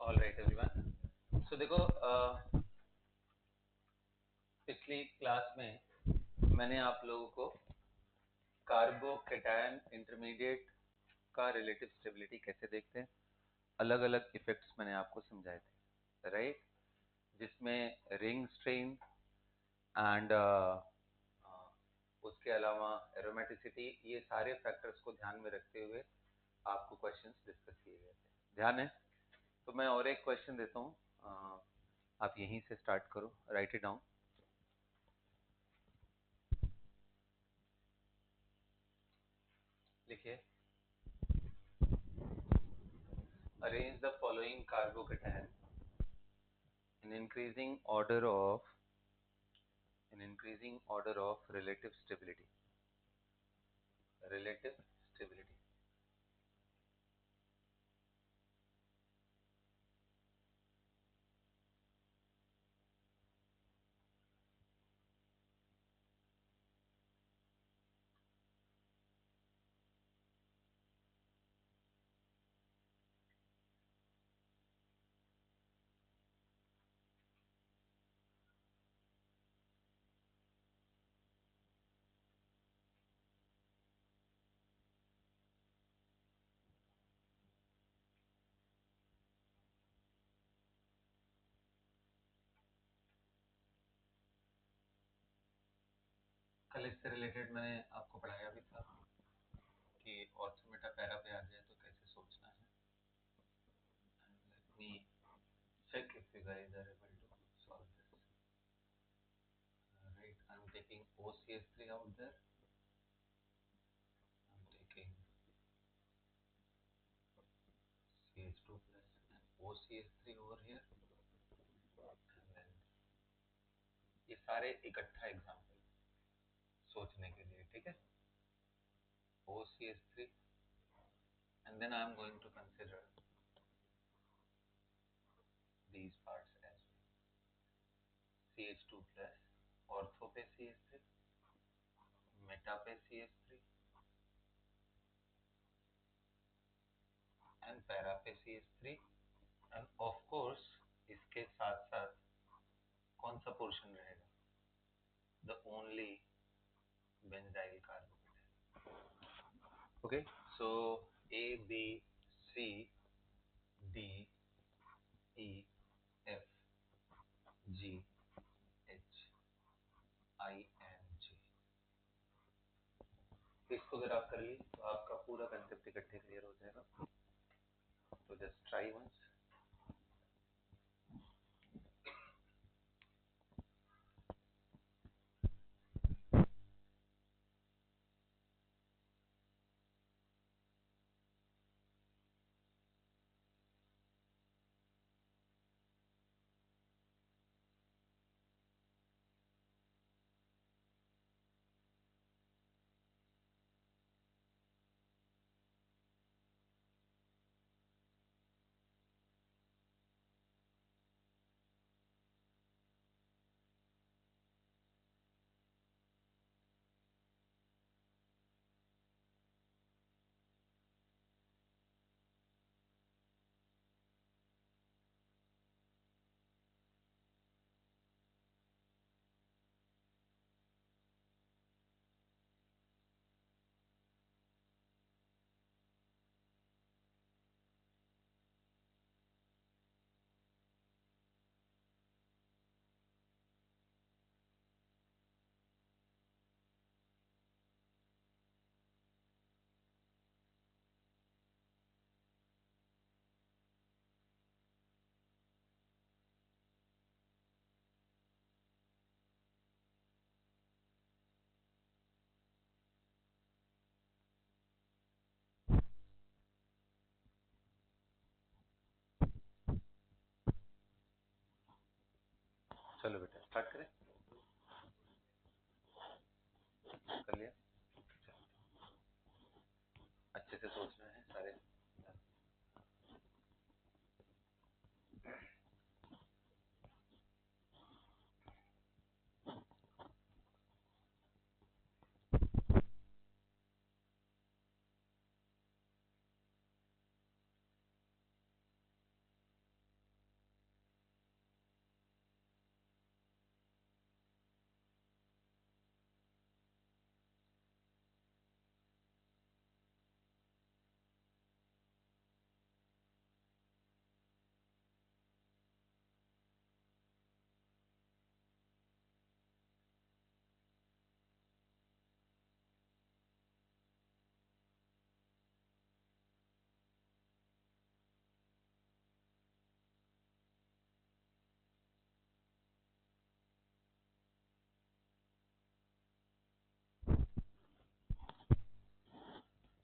All right everyone. सो देखो, पिछली class में मैंने आप लोगों को कार्बोकेटायन इंटरमीडिएट का रिलेटिव स्टेबिलिटी कैसे देखते हैं, अलग अलग इफेक्ट्स मैंने आपको समझाए थे, राइट? जिसमें रिंग स्ट्रेन एंड उसके अलावा एरोमेटिसिटी, ये सारे फैक्टर्स को ध्यान में रखते हुए आपको क्वेश्चंस डिस्कस किए गए थे। ध्यान है? तो मैं और एक क्वेश्चन देता हूँ, आप यहीं से स्टार्ट करो, राइट इट डाउन। लिखिए, arrange the following carbocation in increasing order of relative stability. Relative stability. कल इससे रिलेटेड मैंने आपको पढ़ाया भी था कि ऑर्थोमेटा पैरा पे आ जाए तो कैसे सोचना है। Let me check if you guys are able to solve this. Right, I'm taking OCH3 out there. I'm taking CH2 plus and OCH3 over here. And then ये सारे इकट्ठा एग्जाम्पल सोचने के लिए, ठीक है? OCH3 and then I am going to consider these parts as well. CH2 plus ortho पे CH3, meta पे CH3 and para पे CH3 and of course इसके साथ साथ कौन सा पोर्शन रहेगा? The only benzyl carbonate. Okay, so A, B, C, D, E, F, G, H, I and J. इसको अगर आप कर लिए तो आपका पूरा कंसेप्ट इकट्ठे क्लियर हो जाएगा। तो जस्ट ट्राई वंस। चलो बेटा स्टार्ट करें। कर लिया? अच्छे से सोचना है सारे।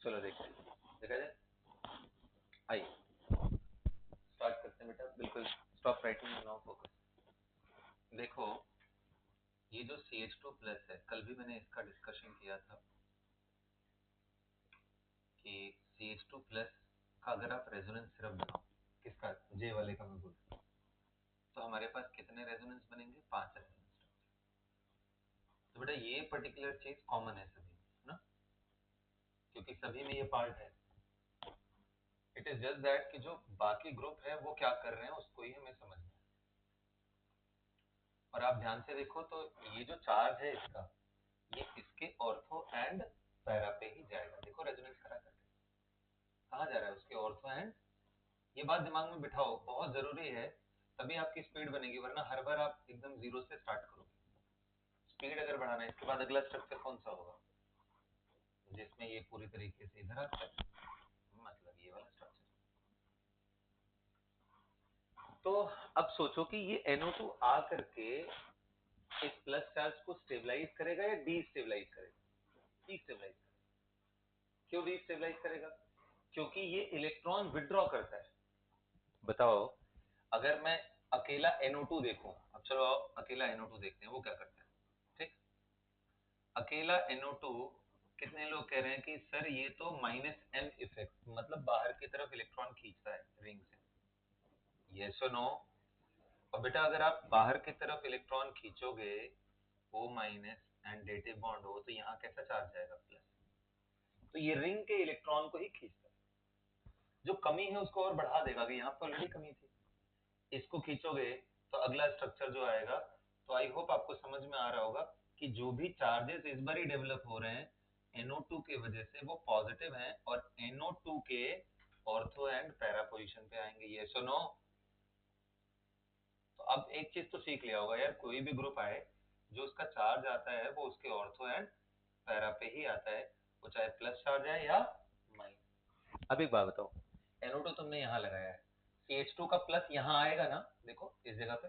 चलो देखते हैं, देखा जाए। आइए स्टार्ट करते हैं बेटा, बिल्कुल स्टॉप राइटिंग नाउ, फोकस। देखो ये जो CH2 प्लस है, कल भी मैंने इसका डिस्कशन किया था कि CH2 प्लस का अगर आप रेजोनेंस सिर्फ बनाओ, किसका, J वाले का मैं बोल, तो हमारे पास कितने रेजोनेंस बनेंगे, 5 रेजोनेंस। तो बेटा ये पर्टिकुलर चीज कॉमन है सभी में ना, क्योंकि सभी में ये पार्ट है। इट इज जस्ट दैट कि जो बाकी ग्रुप है वो क्या कर रहे हैं उसको ही हमें समझना है। और आप ध्यान से देखो तो ये जो चार्ज है इसका, ये इसके ऑर्थो एंड पैरा पे ही जाएगा। देखो रेजोनेंस करा करके कहाँ जा रहा है, उसके ऑर्थो एंड। ये बात दिमाग में बिठाओ, बहुत जरूरी है, तभी आपकी स्पीड बनेगी, वरना हर बार आप एकदम जीरो से स्टार्ट करोगे। स्पीड अगर बढ़ाना है, इसके बाद अगला स्ट्रक्चर कौन सा होगा जिसमें ये पूरी तरीके से इधर आता है, मतलब ये वाला स्ट्रक्चर। तो अब सोचो कि ये NO2 आ करके इस प्लस चार्ज को स्टेबलाइज करेगा या डीस्टेबलाइज करेगा, डीस्टेबलाइज करेगा। क्यों डीस्टेबलाइज करेगा, क्योंकि ये इलेक्ट्रॉन विड्रॉ करता है। बताओ अगर मैं अकेला NO2 देखूं, अब चलो अकेला NO2 देखते हैं वो क्या करता है। ठीक, अकेला NO2, कितने लोग कह रहे हैं कि सर ये तो -m इफेक्ट, मतलब बाहर की तरफ इलेक्ट्रॉन खींचता है रिंग से, यस और नो। और बेटा अगर आप बाहर की तरफ इलेक्ट्रॉन खींचोगे, O minus and dative bond हो, तो यहाँ कैसा चार्ज जाएगा, प्लस। तो ये रिंग के इलेक्ट्रॉन को ही खींचता है, जो कमी है उसको और बढ़ा देगा, कि यहाँ पर ऑलरेडी कमी थी, इसको खींचोगे तो अगला स्ट्रक्चर जो आएगा। तो आई होप आपको समझ में आ रहा होगा कि जो भी चार्जेस इस बार ही डेवलप हो रहे हैं NO2 के वजह से, वो पॉजिटिव हैं और NO2 के ऑर्थो एंड पैरा पोजीशन पे आएंगे, ये सुनो। तो अब एक चीज तो सीख लिया होगा यार, कोई भी ग्रुप आए जो उसका चार्ज आता है वो उसके ऑर्थो एंड पैरा पे ही आता है, वो चाहे प्लस चार्ज है या माइनस। अब एक बात बताओ, NO2 तुमने यहाँ लगाया है, CH2 का प्लस यहाँ आएगा ना, देखो इस जगह पे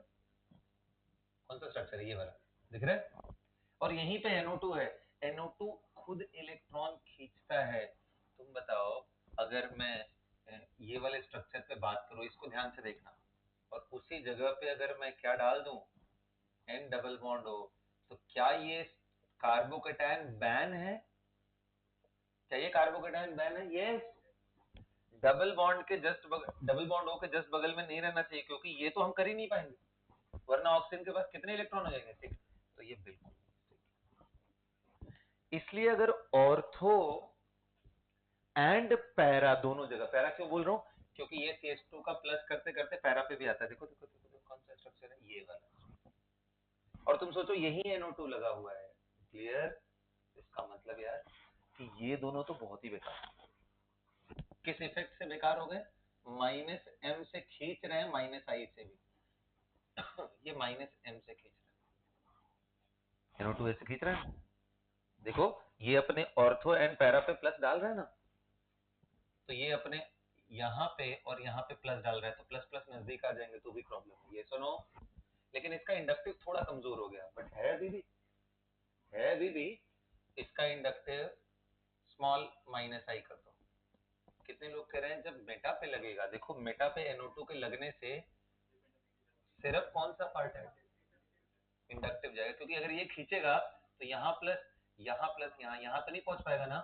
कौन सा स्ट्रक्चर है, ये वाला दिख रहा है, और यहीं पे NO2 है। NO2 खुद इलेक्ट्रॉन खींचता है। तुम बताओ अगर मैं ये वाले स्ट्रक्चर पे बात करूं, इसको ध्यान से देखना, और उसी जगह पे अगर मैं क्या डाल दूं, N डबल बॉन्ड हो, तो क्या ये कार्बोकेटायन बैन है, क्या ये कार्बोकेटायन बैन है, यस। डबल बॉन्ड के जस्ट डबल बॉन्ड हो के जस्ट बगल में नहीं रहना चाहिए, क्योंकि ये तो हम कर ही नहीं पाएंगे, वरना ऑक्सीजन के पास कितने इलेक्ट्रॉन हो जाएंगे, 6। तो ये बिल्कुल, इसलिए अगर ऑर्थो एंड पैरा दोनों जगह, पैरा क्यों बोल रहा हूं, क्योंकि ये CH2 का प्लस करते करते पैरा पे भी आता है। देखो देखो देखो, देखो कौन सा स्ट्रक्चर है, ये वाला। और तुम सोचो यही NO2 लगा हुआ है, क्लियर। इसका मतलब यार कि ये दोनों तो बहुत ही बेकार है। किस इफेक्ट से बेकार हो गए, -m से खींच रहे हैं, -I से भी ये -m से खींच रहे हैं, NO2 ऐसे खींच रहा है। देखो ये अपने ऑर्थो एंड पैरा पे प्लस डाल रहा है ना, तो ये अपने यहाँ पे और यहाँ पे प्लस डाल रहा है, तो प्लस प्लस नजदीक आ जाएंगे तो भी प्रॉब्लम है, ये सुनो। लेकिन इसका इंडक्टिव थोड़ा कमजोर हो गया, बट है अभी भी, है अभी भी। इसका इंडक्टिव स्मॉल -I कर दो। कितने लोग कह रहे हैं जब मेटा पे लगेगा, देखो मेटा पे NO2 के लगने से सिर्फ कौन सा पार्ट है, इंडक्टिव जाएगा, क्योंकि अगर ये खींचेगा तो यहाँ प्लस, यहाँ प्लस, यहाँ पे नहीं पहुंच पाएगा ना।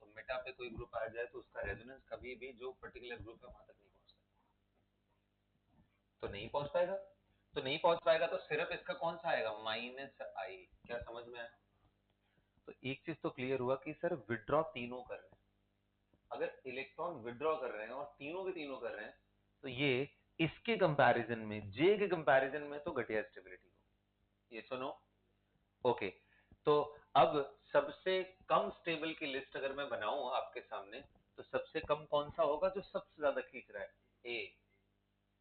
तो मेटा पे कोई ग्रुप आ जाए तो उसका रेजोनेंस कभी भी जो पर्टिकुलर ग्रुप है वहां तक नहीं पहुंच सकता, तो नहीं पहुंच पाएगा। तो नहीं पहुंच पाएगा तो सिर्फ इसका कौन सा आएगा, -I। क्या समझ में आया। तो एक चीज तो क्लियर हुआ कि सर विड्रॉ तीनों कर रहे हैं, अगर इलेक्ट्रॉन विड्रॉ कर रहे हैं और तीनों के तीनों कर रहे हैं, तो ये इसके कंपैरिजन में, J के कंपैरिजन में तो घटिया स्टेबिलिटी होगी, ये सुनो। ओके, तो अब सबसे कम स्टेबल की लिस्ट अगर मैं बनाऊं आपके सामने, तो सबसे कम कौन सा होगा जो सबसे ज्यादा खींच रहा है, A,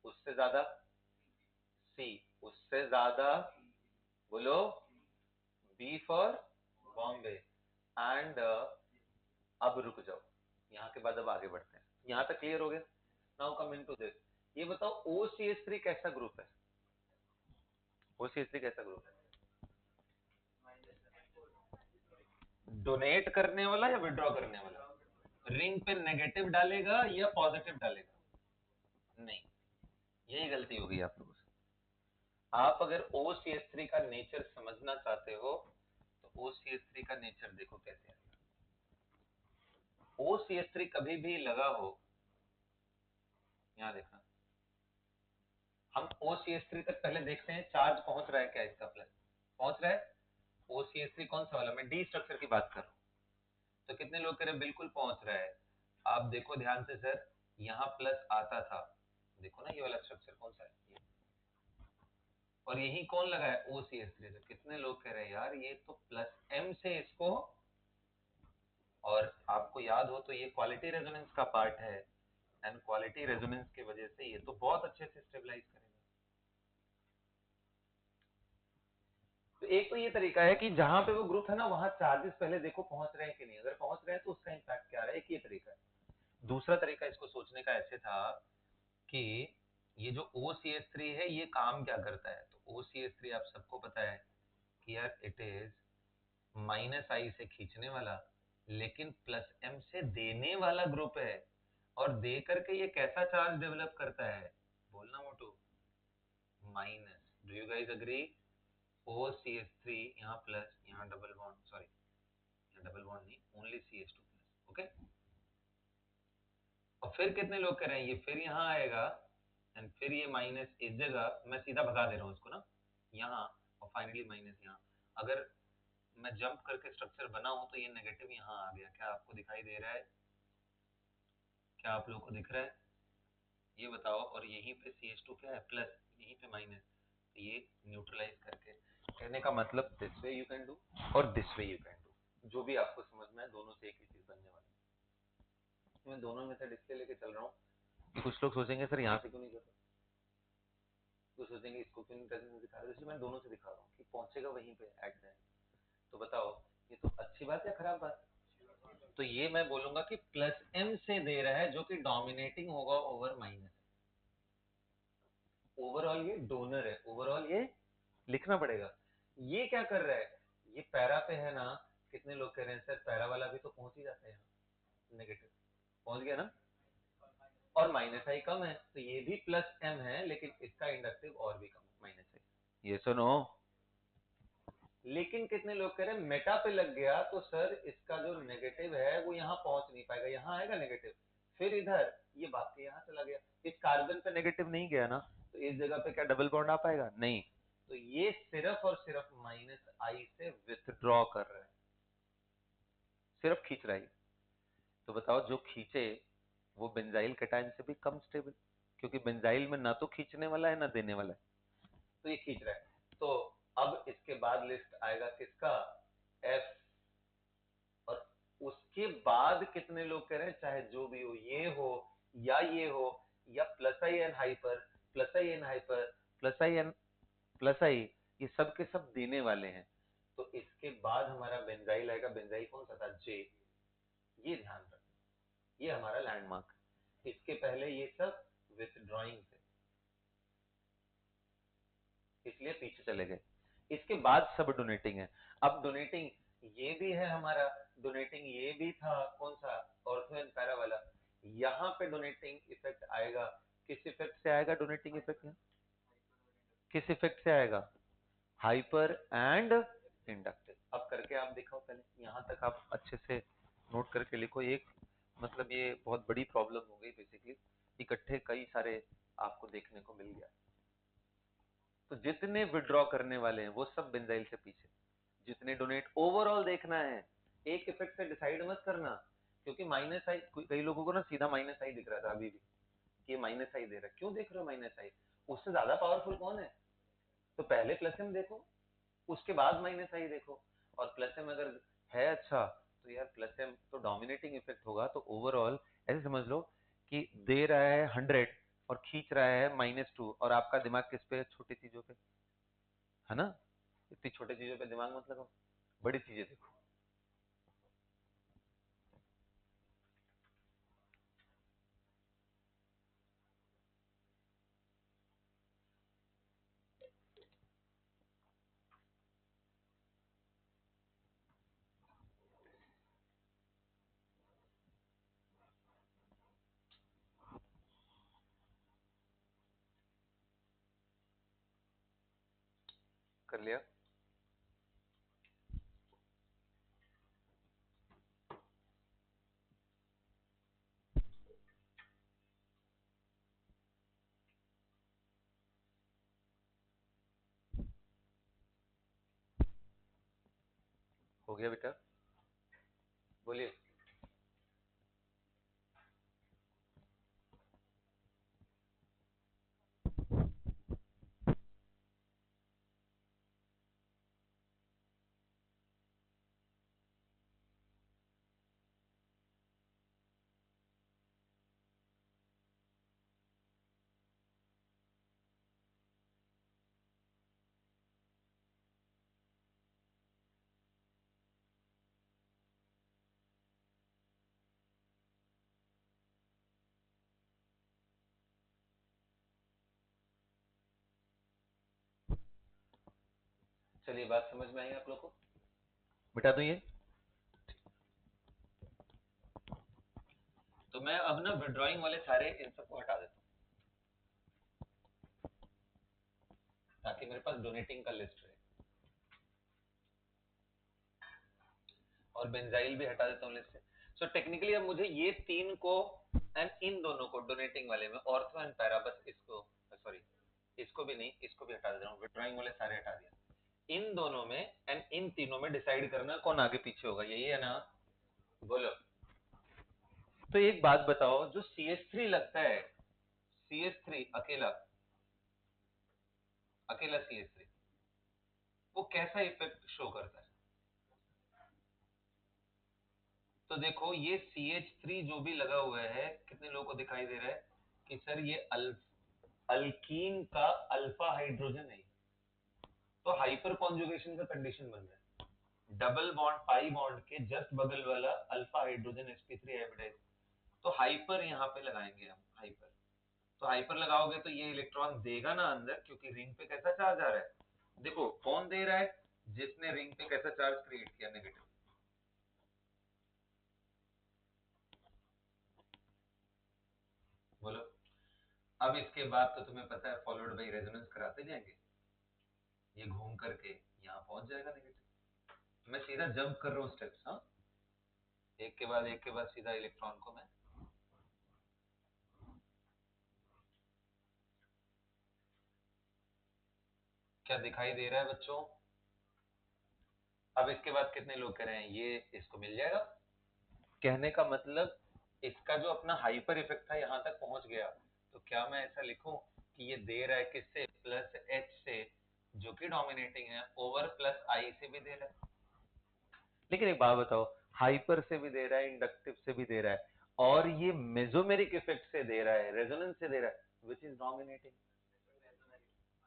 उससे ज्यादा C, उससे ज्यादा, बोलो, B फॉर बॉम्बे, एंड अब रुक जाओ, यहाँ के बाद अब आगे बढ़ते हैं, यहाँ तक क्लियर हो गया। नाउ कम इनटू दिस, ये बताओ OCH3 कैसा ग्रुप है, OCH3 कैसा ग्रुप है, डोनेट करने वाला या विड्रॉ करने वाला, रिंग पे नेगेटिव डालेगा या पॉजिटिव डालेगा? नहीं, यही गलती होगी आप लोगों से। आप अगर OCH3 का नेचर समझना चाहते हो तो OCH3 का नेचर देखो कैसे है। OCH3 कभी भी लगा हो, यहां देखना, हम OCH3 तक पहले देखते हैं चार्ज पहुंच रहा है क्या, इसका प्लस पहुंच रहा है। OCH3 कौन सा वाला, मैं डी स्ट्रक्चर की बात कर रहा हूं। तो कितने लोग कह रहे हैं बिल्कुल पहुंच रहा है। आप देखो ध्यान से सर, यहाँ प्लस आता था, देखो ना ये वाला स्ट्रक्चर कौन सा है ये। और यही कौन लगा है, OCH3। तो कितने लोग कह रहे हैं यार ये तो प्लस M से इसको, और आपको याद हो तो ये क्वालिटी रेजोनेंस का पार्ट है, एंड क्वालिटी रेजोनेंस की वजह से ये तो बहुत अच्छे से स्टेबलाइज करेगा। तो एक तो ये तरीका है कि जहां पे वो ग्रुप है ना, वहां चार्जेस पहले देखो पहुंच रहे हैं कि नहीं, अगर पहुंच रहे हैं तो उसका इंपैक्ट क्या रहा है, एक ये तरीका है। दूसरा तरीका इसको सोचने का ऐसे था कि ये जो OCH3 है ये काम क्या करता है। तो OCH3 आप सबको पता है कि यार इट इज -I से खींचने वाला लेकिन प्लस M से देने वाला ग्रुप है। और दे करके ये कैसा चार्ज डेवलप करता है, बोलना मोटू, minus. Do you guys agree? OCH3 यहाँ प्लस, यहाँ डबल बॉन्ड, सॉरी यहाँ डबल बॉन्ड नहीं, ओनली CH2 प्लस, ओके। और फिर कितने लोग कह रहे हैं ये फिर यहाँ आएगा, एंड फिर ये माइनस इस जगह, मैं सीधा भगा दे रहा हूँ इसको ना यहाँ, और फाइनली माइनस यहाँ। अगर मैं जंप करके स्ट्रक्चर बनाऊं तो ये नेगेटिव यहाँ आ गया, क्या आपको दिखाई दे रहा है? क्या आप लोगों को दिख रहा है ये बताओ। और यहीं पे CH2 क्या है, प्लस, यहीं पे माइनस। तो ये न्यूट्रलाइज करके, कहने का मतलब this way you can do or this way you can do, जो भी आपको समझ में है, दोनों से एक ही चीज बनने वाली है। मैं दोनों में से डिस्प्ले लेके चल रहा हूँ कि कुछ लोग सोचेंगे सर यहाँ से क्यों नहीं कर रहा, तो सोचेंगे इसको क्यों नहीं दिखा रहे, इसलिए मैं दोनों से दिखा रहा हूँ कि पहुंचेगा वहीं पे एट द एंड। तो बताओ ये तो अच्छी बात या खराब बात? तो ये मैं बोलूंगा कि प्लस M से दे रहा है जो कि डोमिनेटिंग होगा ओवर माइनस। ओवरऑल ये डोनर है, ओवरऑल ये लिखना पड़ेगा। ये क्या कर रहा है, ये पैरा पे है ना, कितने लोग कह रहे हैं सर पैरा वाला भी तो पहुंच ही जाता है यहाँ, नेगेटिव पहुंच गया ना, और -I कम है तो ये भी प्लस M है, लेकिन इसका इंडक्टिव और भी कम है, -I। ये सुनो, लेकिन कितने लोग कह रहे हैं मेटा पे लग गया तो सर इसका जो नेगेटिव है वो यहाँ पहुंच नहीं पाएगा, यहाँ आएगा नेगेटिव, फिर इधर ये बात के यहाँ चला गया, इस कार्बन पे नेगेटिव नहीं गया ना, तो इस जगह पे क्या डबल बॉन्ड आ पाएगा, नहीं। तो ये सिर्फ और सिर्फ -I से विथड्रॉ कर रहा है, सिर्फ खींच रहा है। तो बताओ जो खींचे वो बेंजाइल कैटायन से भी कम स्टेबल, क्योंकि बेंजाइल में ना तो खींचने वाला है ना देने वाला है, तो ये खींच रहा है। तो अब इसके बाद लिस्ट आएगा किसका, F। और उसके बाद कितने लोग कह रहे हैं चाहे जो भी हो, ये हो या ये हो, या plus I N hyper, plus I N hyper, plus I N plus I, ये सब के सब देने वाले हैं। तो इसके बाद हमारा बेंजाइल आएगा, बेंजाइल कौन सा था, J। ये ध्यान रखना, ये हमारा लैंडमार्क। इसके पहले ये सब विथड्रॉइंग थे, इसलिए पीछे चले गए। इसके बाद सब डोनेटिंग है। अब डोनेटिंग ये भी है हमारा, डोनेटिंग ये भी था कौन सा, ऑर्थो एंड पैरा वाला। यहाँ पे डोनेटिंग इफेक्ट आएगा, किस इफेक्ट से आएगा डोनेटिंग इफेक्ट, किस इफेक्ट से आएगा, हाइपर एंड इंडक्टिव। अब करके आप दिखाओ पहले, यहाँ तक आप अच्छे से नोट करके लिखो। एक मतलब ये बहुत बड़ी प्रॉब्लम हो गई बेसिकली, इकट्ठे कई सारे आपको देखने को मिल गया। तो जितने विड्रॉ करने वाले हैं वो सब बेंजाइल से पीछे, जितने डोनेट, ओवरऑल देखना है, एक इफेक्ट से डिसाइड मत करना। क्योंकि -I, कई लोगों को ना सीधा -I दिख रहा था अभी भी, कि -I दे रहा है, क्यों देख रहे हो -I, उससे ज्यादा पावरफुल कौन है, तो पहले प्लस M देखो, उसके बाद -I देखो। और प्लस M अगर है अच्छा तो यार प्लस M तो डोमिनेटिंग इफेक्ट होगा। तो ओवरऑल ऐसे समझ लो कि दे रहा है 100 और खींच रहा है -2, और आपका दिमाग किस पे है, छोटी चीजों पे है ना, इतनी छोटी चीजों पे दिमाग मत लगाओ, बड़ी चीजें देखो। कर लिया? हो गया बेटा? बोलिए। चलिए, बात समझ में आई आप लोग को? मिटा दूं ये? तो मैं अब ना विड्रॉइंग वाले सारे इन सबको हटा देता हूँ, ताकि मेरे पास डोनेटिंग का लिस्ट रहे। और बेंजाइल भी हटा देता हूँ लिस्ट से। सो टेक्निकली अब मुझे ये तीन को एंड इन दोनों को डोनेटिंग वाले में, ऑर्थो एंड पैरा, बस इसको, सॉरी इसको भी नहीं, इसको भी हटा दे रहा हूँ, विड्रॉइंग वाले सारे हटा दिया। इन दोनों में एंड इन तीनों में डिसाइड करना कौन आगे पीछे होगा, यही है ना? बोलो। तो एक बात बताओ, जो CH3 लगता है, CH3 अकेला, अकेला CH3, वो कैसा इफेक्ट शो करता है? तो देखो, ये CH3 जो भी लगा हुआ है, कितने लोगों को दिखाई दे रहा है कि सर ये अल्कीन का अल्फा हाइड्रोजन है। तो हाइपर कॉन्जुगेशन का कंडीशन बन रहा है, डबल बॉन्ड पाई बॉन्ड के जस्ट बगल वाला अल्फा हाइड्रोजन sp3 हाइब्रिडाइज। तो हाइपर यहाँ पे लगाएंगे हम, हाइपर। तो हाइपर लगाओगे तो ये इलेक्ट्रॉन देगा ना अंदर, क्योंकि रिंग पे कैसा चार्ज आ रहा है। देखो कौन दे रहा है, जिसने रिंग पे कैसा चार्ज क्रिएट किया, नेगेटिव। बोलो। अब इसके बाद तो तुम्हें पता है फॉलोड बाई रेजोनेंस कराते जाएंगे, ये घूम करके यहाँ पहुंच जाएगा नेगेटिव। मैं सीधा जंप कर रहा हूँ स्टेप्स, हाँ, एक के बाद सीधा इलेक्ट्रॉन को मैं, क्या दिखाई दे रहा है बच्चों? अब इसके बाद कितने लोग कह रहे हैं ये इसको मिल जाएगा? कहने का मतलब, इसका जो अपना हाइपर इफेक्ट था यहाँ तक पहुंच गया। तो क्या मैं ऐसा लिखूं कि ये दे रहा है किससे, प्लस H से, जो कि डोमिनेटिंग है, ओवर प्लस I से भी दे रहा है। लेकिन एक बात बताओ, हाइपर से भी दे रहा है, इंडक्टिव से भी दे रहा है, और ये मेसोमेरिक इफेक्ट से दे रहा है, रेजोनेंस से दे रहा है, विच इज डोमिनेटिंग।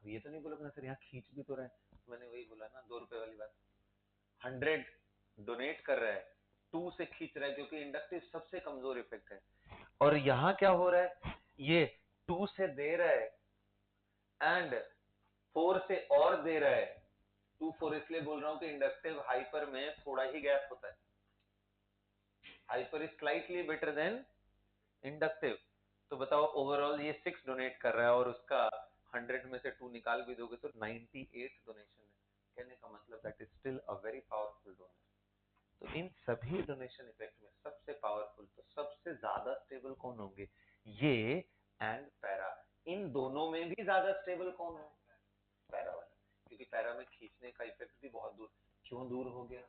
ये तो नहीं बोला ना सर यहाँ खींच भी तो रहा है। मैंने वही बोला ना, 2 रुपए वाली बात। 100 डोनेट कर रहा है, 2 से खींच रहा है, क्योंकि इंडक्टिव सबसे कमजोर इफेक्ट है। और यहाँ क्या हो रहा है, ये 2 से दे रहा है एंड 4 से और दे रहा है। 2 4 इसलिए बोल रहा हूं कि इंडक्टिव हाइपर में थोड़ा ही गैप होता है, hyper is slightly better than inductive. तो बताओ, ओवरऑल ये 6 डोनेट कर रहा है, और उसका 100 में से 2 निकाल भी दोगे तो 98 डोनेशन है। कहने का मतलब that is still a very powerful donor. तो इन सभी डोनेशन इफेक्ट में सबसे पावरफुल, तो सबसे ज्यादा स्टेबल कौन होंगे, ये एंड पैरा। इन दोनों में भी ज्यादा स्टेबल कौन है, पैरा वाला, क्योंकि पैरा में खींचने का इफेक्ट भी बहुत दूर। क्यों दूर हो गया?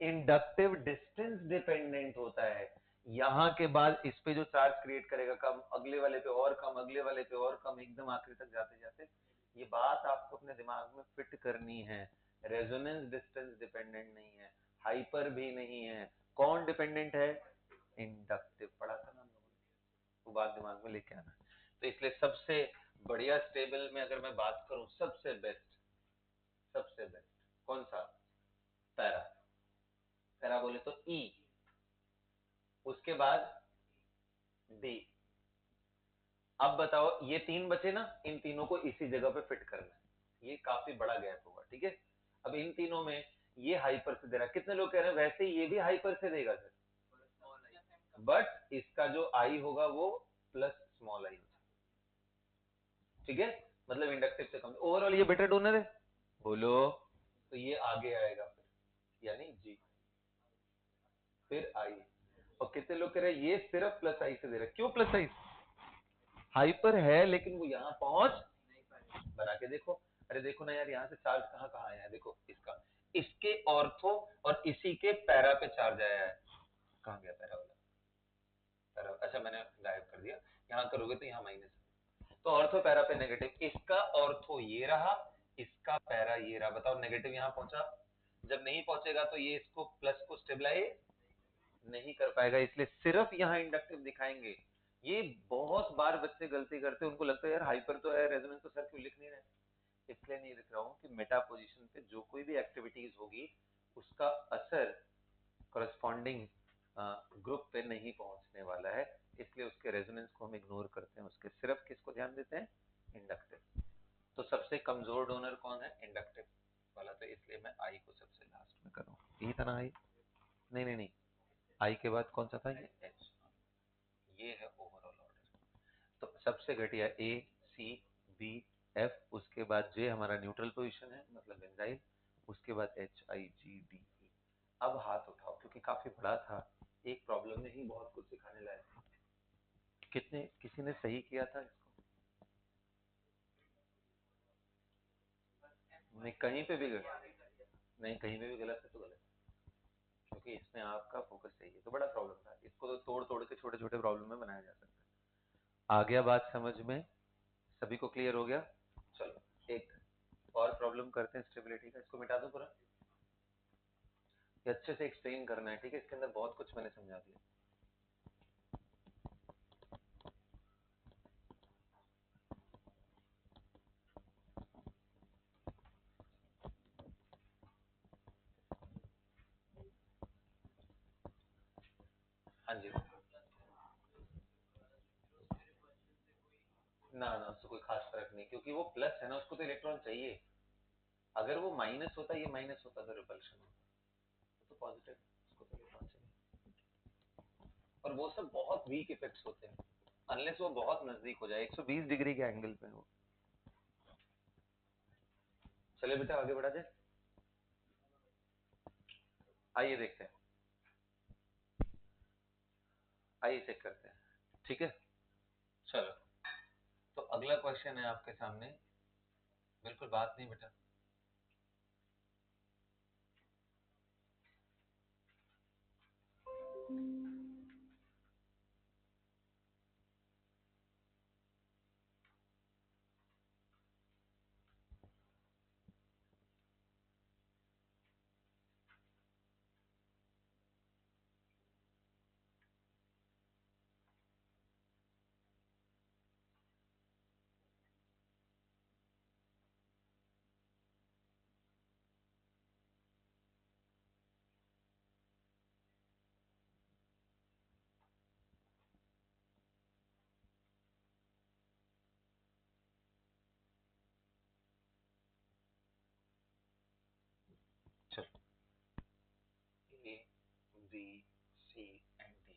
इंडक्टिव डिस्टेंस डिपेंडेंट होता है। यहाँ के बाद इस पे जो चार्ज क्रिएट करेगा कम, अगले वाले पे और कम, अगले वाले पे और कम, एकदम आखिरी तक जाते जाते। ये बात आपको अपने दिमाग में फिट करनी है। रेजोनेंस डिस्टेंस डिपेंडेंट नहीं है, हाइपर भी नहीं है। कौन डिपेंडेंट है? इंडक्टिव। पढ़ा था ना हम लोगों ने, वो बात दिमाग में लेके आना। तो इसलिए सबसे बढ़िया स्टेबल में अगर मैं बात करूं, सबसे बेस्ट, सबसे बेस्ट कौन सा? पैरा। पैरा बोले तो ई, उसके बाद डी। अब बताओ, ये 3 बचे ना, इन तीनों को इसी जगह पे फिट करना है। ये काफी बड़ा गैप होगा, ठीक है। अब इन तीनों में ये हाइपर से दे रहा है, कितने लोग कह रहे हैं वैसे ये भी हाइपर से देगा सर, बट इसका जो आई होगा वो प्लस स्मॉल आई, ठीक है। मतलब इंडक्टिव से कम, ओवरऑल ये बेटर डोनर है, बोलो। तो ये आगे आएगा फिर, यानी जी, फिर आई। और कितने लोग कह रहे हैं ये सिर्फ प्लस आई से दे रहे हैं, क्यों प्लस आई? हाइपर है लेकिन वो यहाँ पहुंच बना के देखो। अरे देखो ना यार, यहाँ से चार्ज कहाँ कहाँ आया है, देखो इसका, इसके ऑर्थो और इसी के पैरा पे चार्ज आया है। कहाँ गया पैरा वाला? पैरा, अच्छा मैंने गायब कर दिया। यहाँ करोगे तो यहाँ माइनस, तो ऑर्थो पैरा पे नेगेटिव, इसका ऑर्थो ये रहा, इसका पैरा ये रहा। बताओ नेगेटिव यहाँ पहुंचा, जब नहीं पहुंचेगा तो ये इसको प्लस को स्टेबलाइज नहीं कर पाएगा, इसलिए सिर्फ यहाँ इंडक्टिव दिखाएंगे। ये बहुत बार बच्चे गलती करते हैं, उनको लगता है यार हाइपर तो है, रेजोनेंस तो सर क्यों लिख नहीं रहे। इसलिए नहीं लिख रहा हूँ कि मेटा पोजीशन पे जो कोई भी एक्टिविटीज होगी उसका असर करस्पॉन्डिंग ग्रुप पे नहीं पहुंचने वाला है, इसलिए उसके रेजोनेंस को हम इग्नोर करते हैं, उसके सिर्फ किसको ध्यान देते हैं, इंडक्टिव। तो सबसे कमजोर डोनर कौन है, इंडक्टिव वाला, तो इसलिए मैं आई को सबसे लास्ट में करूँ। यही था ना आई? नहीं नहीं नहीं, आई के बाद कौन सा था, ये एच। ये है ओवरऑल ऑर्डर। तो सबसे घटिया ए, सी, बी, एफ, उसके बाद जे हमारा न्यूट्रल पोजीशन है मतलब बेंजाइल, उसके बाद एच, आई, जी, डी, ई। अब हाथ उठाओ क्योंकि काफी बड़ा था, एक प्रॉब्लम में ही बहुत कुछ सिखाने लायक। कितने, किसी ने सही किया था इसको? नहीं कहीं पे भी गलत, नहीं कहीं पे भी गलत है तो गलत, क्योंकि इसमें आपका फोकस सही है, तो बड़ा प्रॉब्लम था, इसको तो तोड़ तोड़ के छोटे छोटे प्रॉब्लम में बनाया जा सकता है। आ गया बात समझ में? सभी को क्लियर हो गया? चलो एक और प्रॉब्लम करते हैं स्टेबिलिटी का, इसको मिटा दो पूरा, ये अच्छे से एक्सप्लेन करना है, ठीक है? इसके अंदर बहुत कुछ मैंने समझा दिया। हाँ जी, ना ना उससे कोई खास फर्क नहीं, क्योंकि वो प्लस है ना, उसको तो इलेक्ट्रॉन चाहिए। अगर वो माइनस होता, ये माइनस होता तो रिपल्शन होता, तो पॉजिटिव, उसको तो इलेक्ट्रॉन चाहिए। और वो सब बहुत वीक इफेक्ट्स होते हैं, अनलेस वो बहुत नजदीक हो जाए, 120 डिग्री के एंगल पे हो। चले बेटा आगे बढ़ा जाए, आइए देखते हैं, आइए चेक करते हैं, ठीक है? चलो, तो अगला क्वेश्चन है आपके सामने, बिल्कुल बात नहीं बेटा। चलो, ए, बी, सी एंड डी।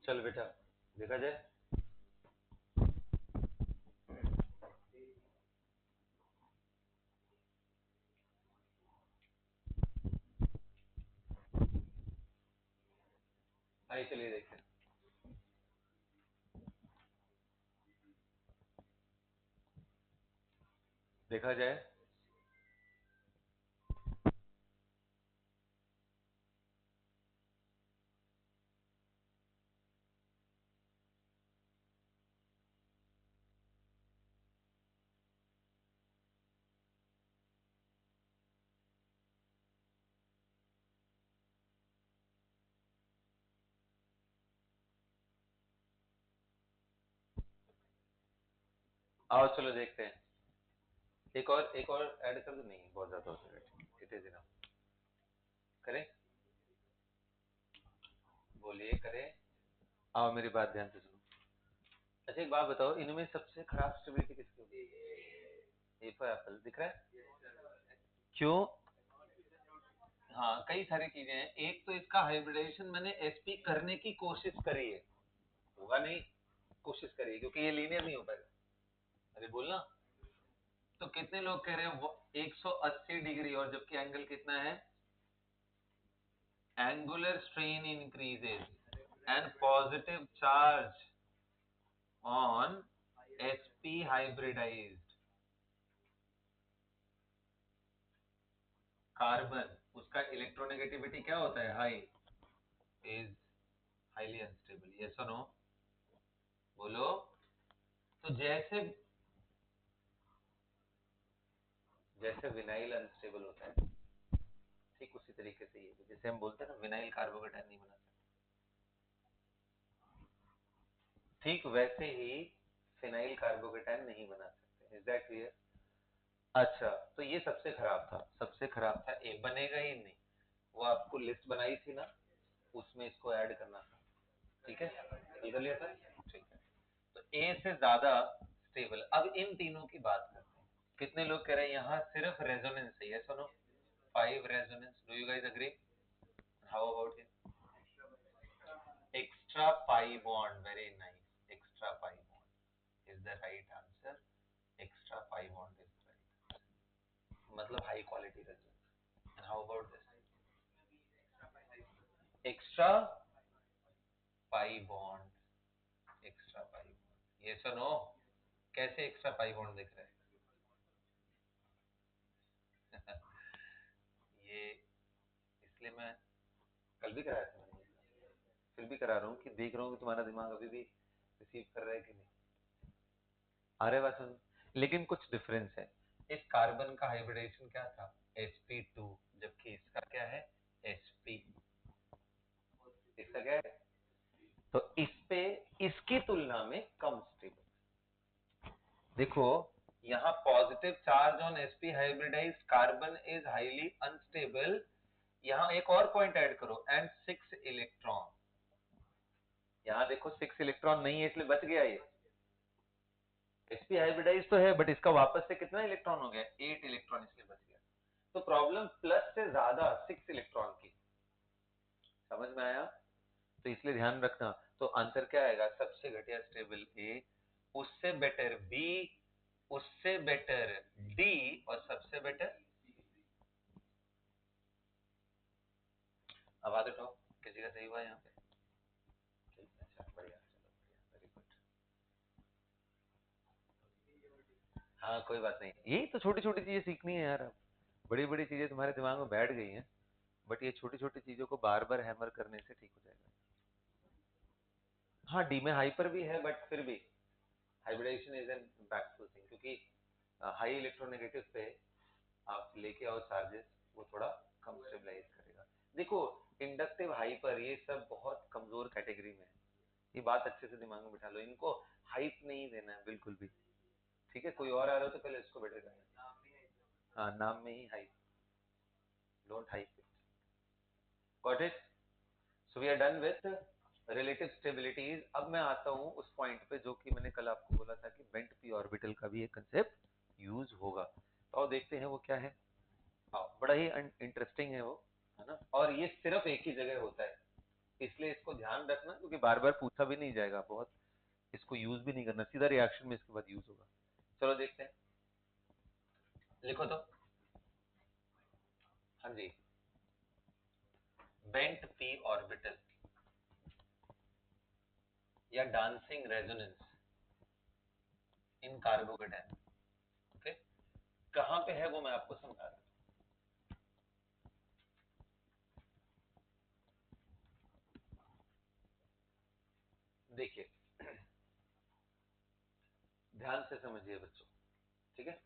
चल बेटा देखा जाए। आइए चलिए देखते हैं। देखा जाए। आओ चलो देखते हैं। एक और ऐड कर दो। नहीं बहुत ज्यादा हो जाएगा। It is enough. करें? बोलिए करें। आओ मेरी बात ध्यान से सुनो। अच्छा एक बात बताओ, इनमें सबसे खराब स्टेबिलिटी किसकी होगी? ए फॉर एप्पल दिख रहा है? क्यों? हाँ कई सारी चीजें हैं। एक तो इसका हाइब्रिडाइजेशन मैंने एसपी करने की कोशिश करी है, होगा नहीं, कोशिश करी है, क्योंकि ये लीनियर नहीं हो पाएगा। अरे बोलना। तो कितने लोग कह रहे हैं 180 डिग्री, और जबकि एंगल कितना है? Angular strain increases and positive charge on sp hybridized carbon, उसका इलेक्ट्रोनेगेटिविटी क्या होता है? High, is highly unstable. Yes or no? बोलो। तो जैसे जैसे विनाइल अनस्टेबल होता है, ठीक उसी तरीके से ये, जैसे हम बोलते हैं ना विनाइल कार्बोकेटाइन नहीं बना सकते, ठीक वैसे ही फिनाइल कार्बोकेटाइन नहीं बना सकते। Is that clear? अच्छा तो ये सबसे खराब था, सबसे खराब था ए, बनेगा ही नहीं। वो आपको लिस्ट बनाई थी ना, उसमें इसको ऐड करना था। ठीक है, ये कर लिया था। ठीक है, तो ए से ज्यादा स्टेबल। अब इन तीनों की बात करते हैं। कितने लोग कह रहे हैं यहाँ सिर्फ रेजोनेंस है? Yes or no? 5 resonance. Do you guys agree? How about extra pi bond? Very nice, extra pi bond is the right answer. Extra pi bond is right, मतलब high quality resonance. And how about this extra pi bond? Extra pi bond, yes or no? कैसे extra pi bond दिख रहा है? ये इसलिए मैं कल भी कराया था मैंने, फिर भी करा रहा हूँ कि देख रहा हूँ कि तुम्हारा दिमाग अभी भी रिसीव कर रहा है कि नहीं। आ रहे बात समझ? लेकिन कुछ डिफरेंस है। इस कार्बन का हाइब्रिडेशन क्या था? sp2, जबकि इसका क्या है? sp। इसका क्या है? तो इस पे इसकी तुलना में कम स्टेबल। देखो यहाँ positive charge on sp hybridised carbon is highly unstable. यहाँ एक और पॉइंट ऐड करो, एंड 6 इलेक्ट्रॉन। यहाँ देखो 6 इलेक्ट्रॉन नहीं है, इसलिए बच गया ये। sp हाइब्रिडाइज तो है, बट इसका वापस से कितना इलेक्ट्रॉन हो गया? 8 इलेक्ट्रॉन, इसलिए बच गया। तो प्रॉब्लम प्लस से ज्यादा 6 इलेक्ट्रॉन की। समझ में आया? तो इसलिए ध्यान रखना। तो आंसर क्या आएगा? सबसे घटिया स्टेबल ए, उससे बेटर बी, उससे बेटर डी, और सबसे बेटर। अब आगे उठाओ, किसी का सही हुआ यहाँ पे? ठीक, अच्छा बढ़िया, चलो बढ़िया, वेरी गुड। हाँ कोई बात नहीं, यही तो छोटी छोटी चीजें सीखनी है यार। अब बड़ी बड़ी चीजें तुम्हारे दिमाग में बैठ गई हैं, बट ये छोटी छोटी चीजों को बार बार हैमर करने से ठीक हो जाएगा। हाँ डी में हाइपर भी है, बट फिर भी hybridization is an impactful thing, क्योंकि हाई इलेक्ट्रोनेगेटिव पे आप लेके आओ चार्जेस, वो थोड़ा कम स्टेबलाइज करेगा। देखो इंडक्टिव हाइपर ये सब बहुत कमजोर कैटेगरी में है, ये बात अच्छे से दिमाग में बिठा लो। इनको हाइप नहीं देना है बिल्कुल भी। ठीक है, कोई और आ रहा हो तो पहले इसको बेटर करना। हाँ नाम में ही hype, don't hype it. Got it? So we are done with relative stabilities. अब मैं आता हूँ उस पॉइंट पे जो कि मैंने कल आपको बोला था कि बेंट पी ऑर्बिटल का भी एक कंसेप्ट यूज होगा। तो आओ देखते हैं वो क्या है। हाँ बड़ा ही इंटरेस्टिंग है वो, है ना? और ये सिर्फ एक ही जगह होता है, इसलिए इसको ध्यान रखना, क्योंकि बार बार पूछा भी नहीं जाएगा, बहुत इसको यूज भी नहीं करना, सीधा रिएक्शन में इसके बाद यूज होगा। चलो देखते हैं, लिखो तो। हाँ जी, बेंट पी ऑर्बिटल या dancing resonance in carbocation. Okay, कहां पे है वो मैं आपको समझा रहा हूं। देखिए, ध्यान से समझिए बच्चों, ठीक है।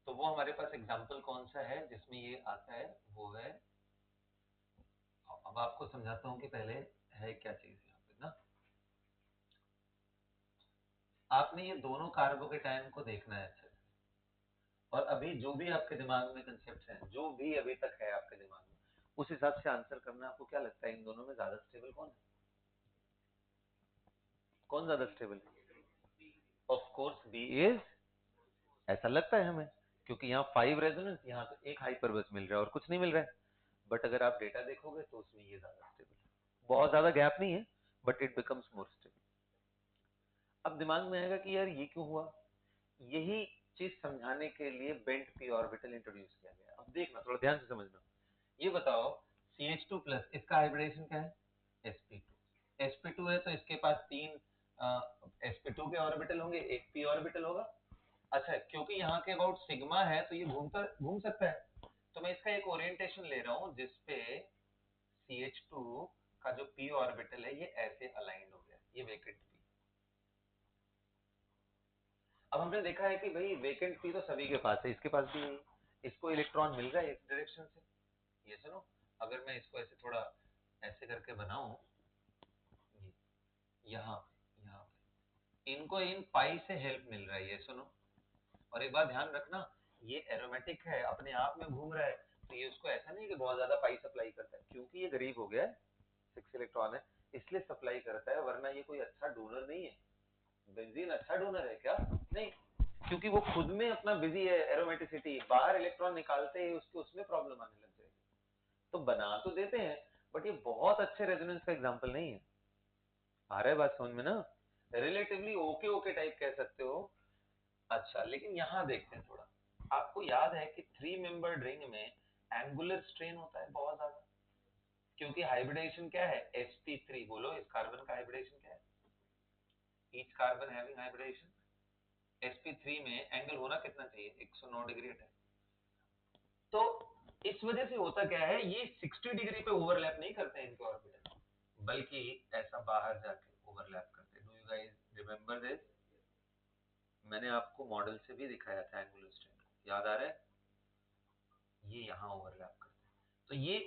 तो वो हमारे पास एग्जाम्पल कौन सा है जिसमें ये आता है, वो है, अब आपको समझाता हूं कि पहले है क्या चीज यहाँ पे ना। आपने ये दोनों कार्बोकेटाइन को देखना है अच्छे से, और अभी जो भी आपके दिमाग में कंसेप्ट हैं, जो भी अभी तक है आपके दिमाग में, उस हिसाब से आंसर करना। आपको क्या लगता है इन दोनों में ज्यादा स्टेबल कौन है? कौन ज्यादा स्टेबल है? ऑफ कोर्स बी इज, ऐसा लगता है हमें, क्योंकि यहाँ 5 रेजोनेंस, यहाँ तो एक हाइपर बस मिल रहा है और कुछ नहीं मिल रहा है। बट अगर आप डेटा देखोगे तो उसमें ये ज्यादा स्टेबल है, बहुत ज्यादा गैप नहीं है, but it becomes more stable. अब दिमाग में आएगा कि यार ये क्यों हुआ, यही चीज समझाने के लिए बेंट पी ऑर्बिटल इंट्रोड्यूस किया गया। अब देखना, थोड़ा ध्यान से समझना। ये बताओ, CH2 प्लस, इसका हाइब्रिडेशन क्या है? sp2। sp2 है तो इसके पास 3 sp2 के ऑर्बिटल होंगे, एक p ऑर्बिटल होगा। अच्छा, क्योंकि यहाँ के अबाउट सिग्मा है तो ये घूम सकता है। तो मैं इसका एक ओरिएंटेशन ले रहा हूँ जिसपे CH2 का जो p ऑर्बिटल है ये ऐसे अलाइंड हो गया, ये वेकेंट p। अब हमने देखा है कि भाई वेकेंट p तो सभी के पास है, इसके पास भी है, इसको इलेक्ट्रॉन मिल रहा है इस डायरेक्शन से। ये सुनो, अगर मैं इसको ऐसे थोड़ा ऐसे करके बनाऊं, यहाँ पे इनको इन पाई से हेल्प मिल रहा है, ये सुनो। और एक बात ध्यान रखना, ये एरोमेटिक है, अपने आप में घूम रहा है, तो ये उसको ऐसा नहीं कि बहुत ज्यादा पाई सप्लाई करता है, क्योंकि ये गरीब हो गया है, 6 इलेक्ट्रॉन है, इसलिए सप्लाई करता है, वरना ये कोई अच्छा डोनर नहीं है। बेंजीन अच्छा डोनर है क्या? नहीं, क्योंकि वो खुद में अपना बिजी है, एरोमेटिसिटी, बाहर इलेक्ट्रॉन निकालते ही उसके उसमें प्रॉब्लम आने लग जाएगी। तो बना तो देते हैं, बट ये बहुत अच्छे रेजोनेंस का एग्जाम्पल नहीं है। आ रहा है बात समझ में ना? रिलेटिवली ओके ओके टाइप कह सकते हो। अच्छा, लेकिन यहां देखते हैं थोड़ा। आपको याद है कि 3 मेंबर्ड रिंग में एंगुलर स्ट्रेन होता है बहुत ज्यादा, क्योंकि हाइब्रिडेशन क्या है? sp3। बोलो, इस कार्बन का हाइब्रिडेशन क्या है? Each carbon having hybridisation sp3 में एंगल होना कितना चाहिए? 109 डिग्री है। तो इस वजह से होता क्या है, ये 60 डिग्री पे ओवरलैप नहीं करते हैं इनके ऑर्बिटल, बल्कि ऐसा बाहर जाके ओवरलैप करते हैं। Do you guys remember this? मैंने आपको मॉडल से भी दिखाया था एंगुलर स्ट्रेन को, याद आ रहा है? ये यहाँ ओवरलैप करते हैं। तो ये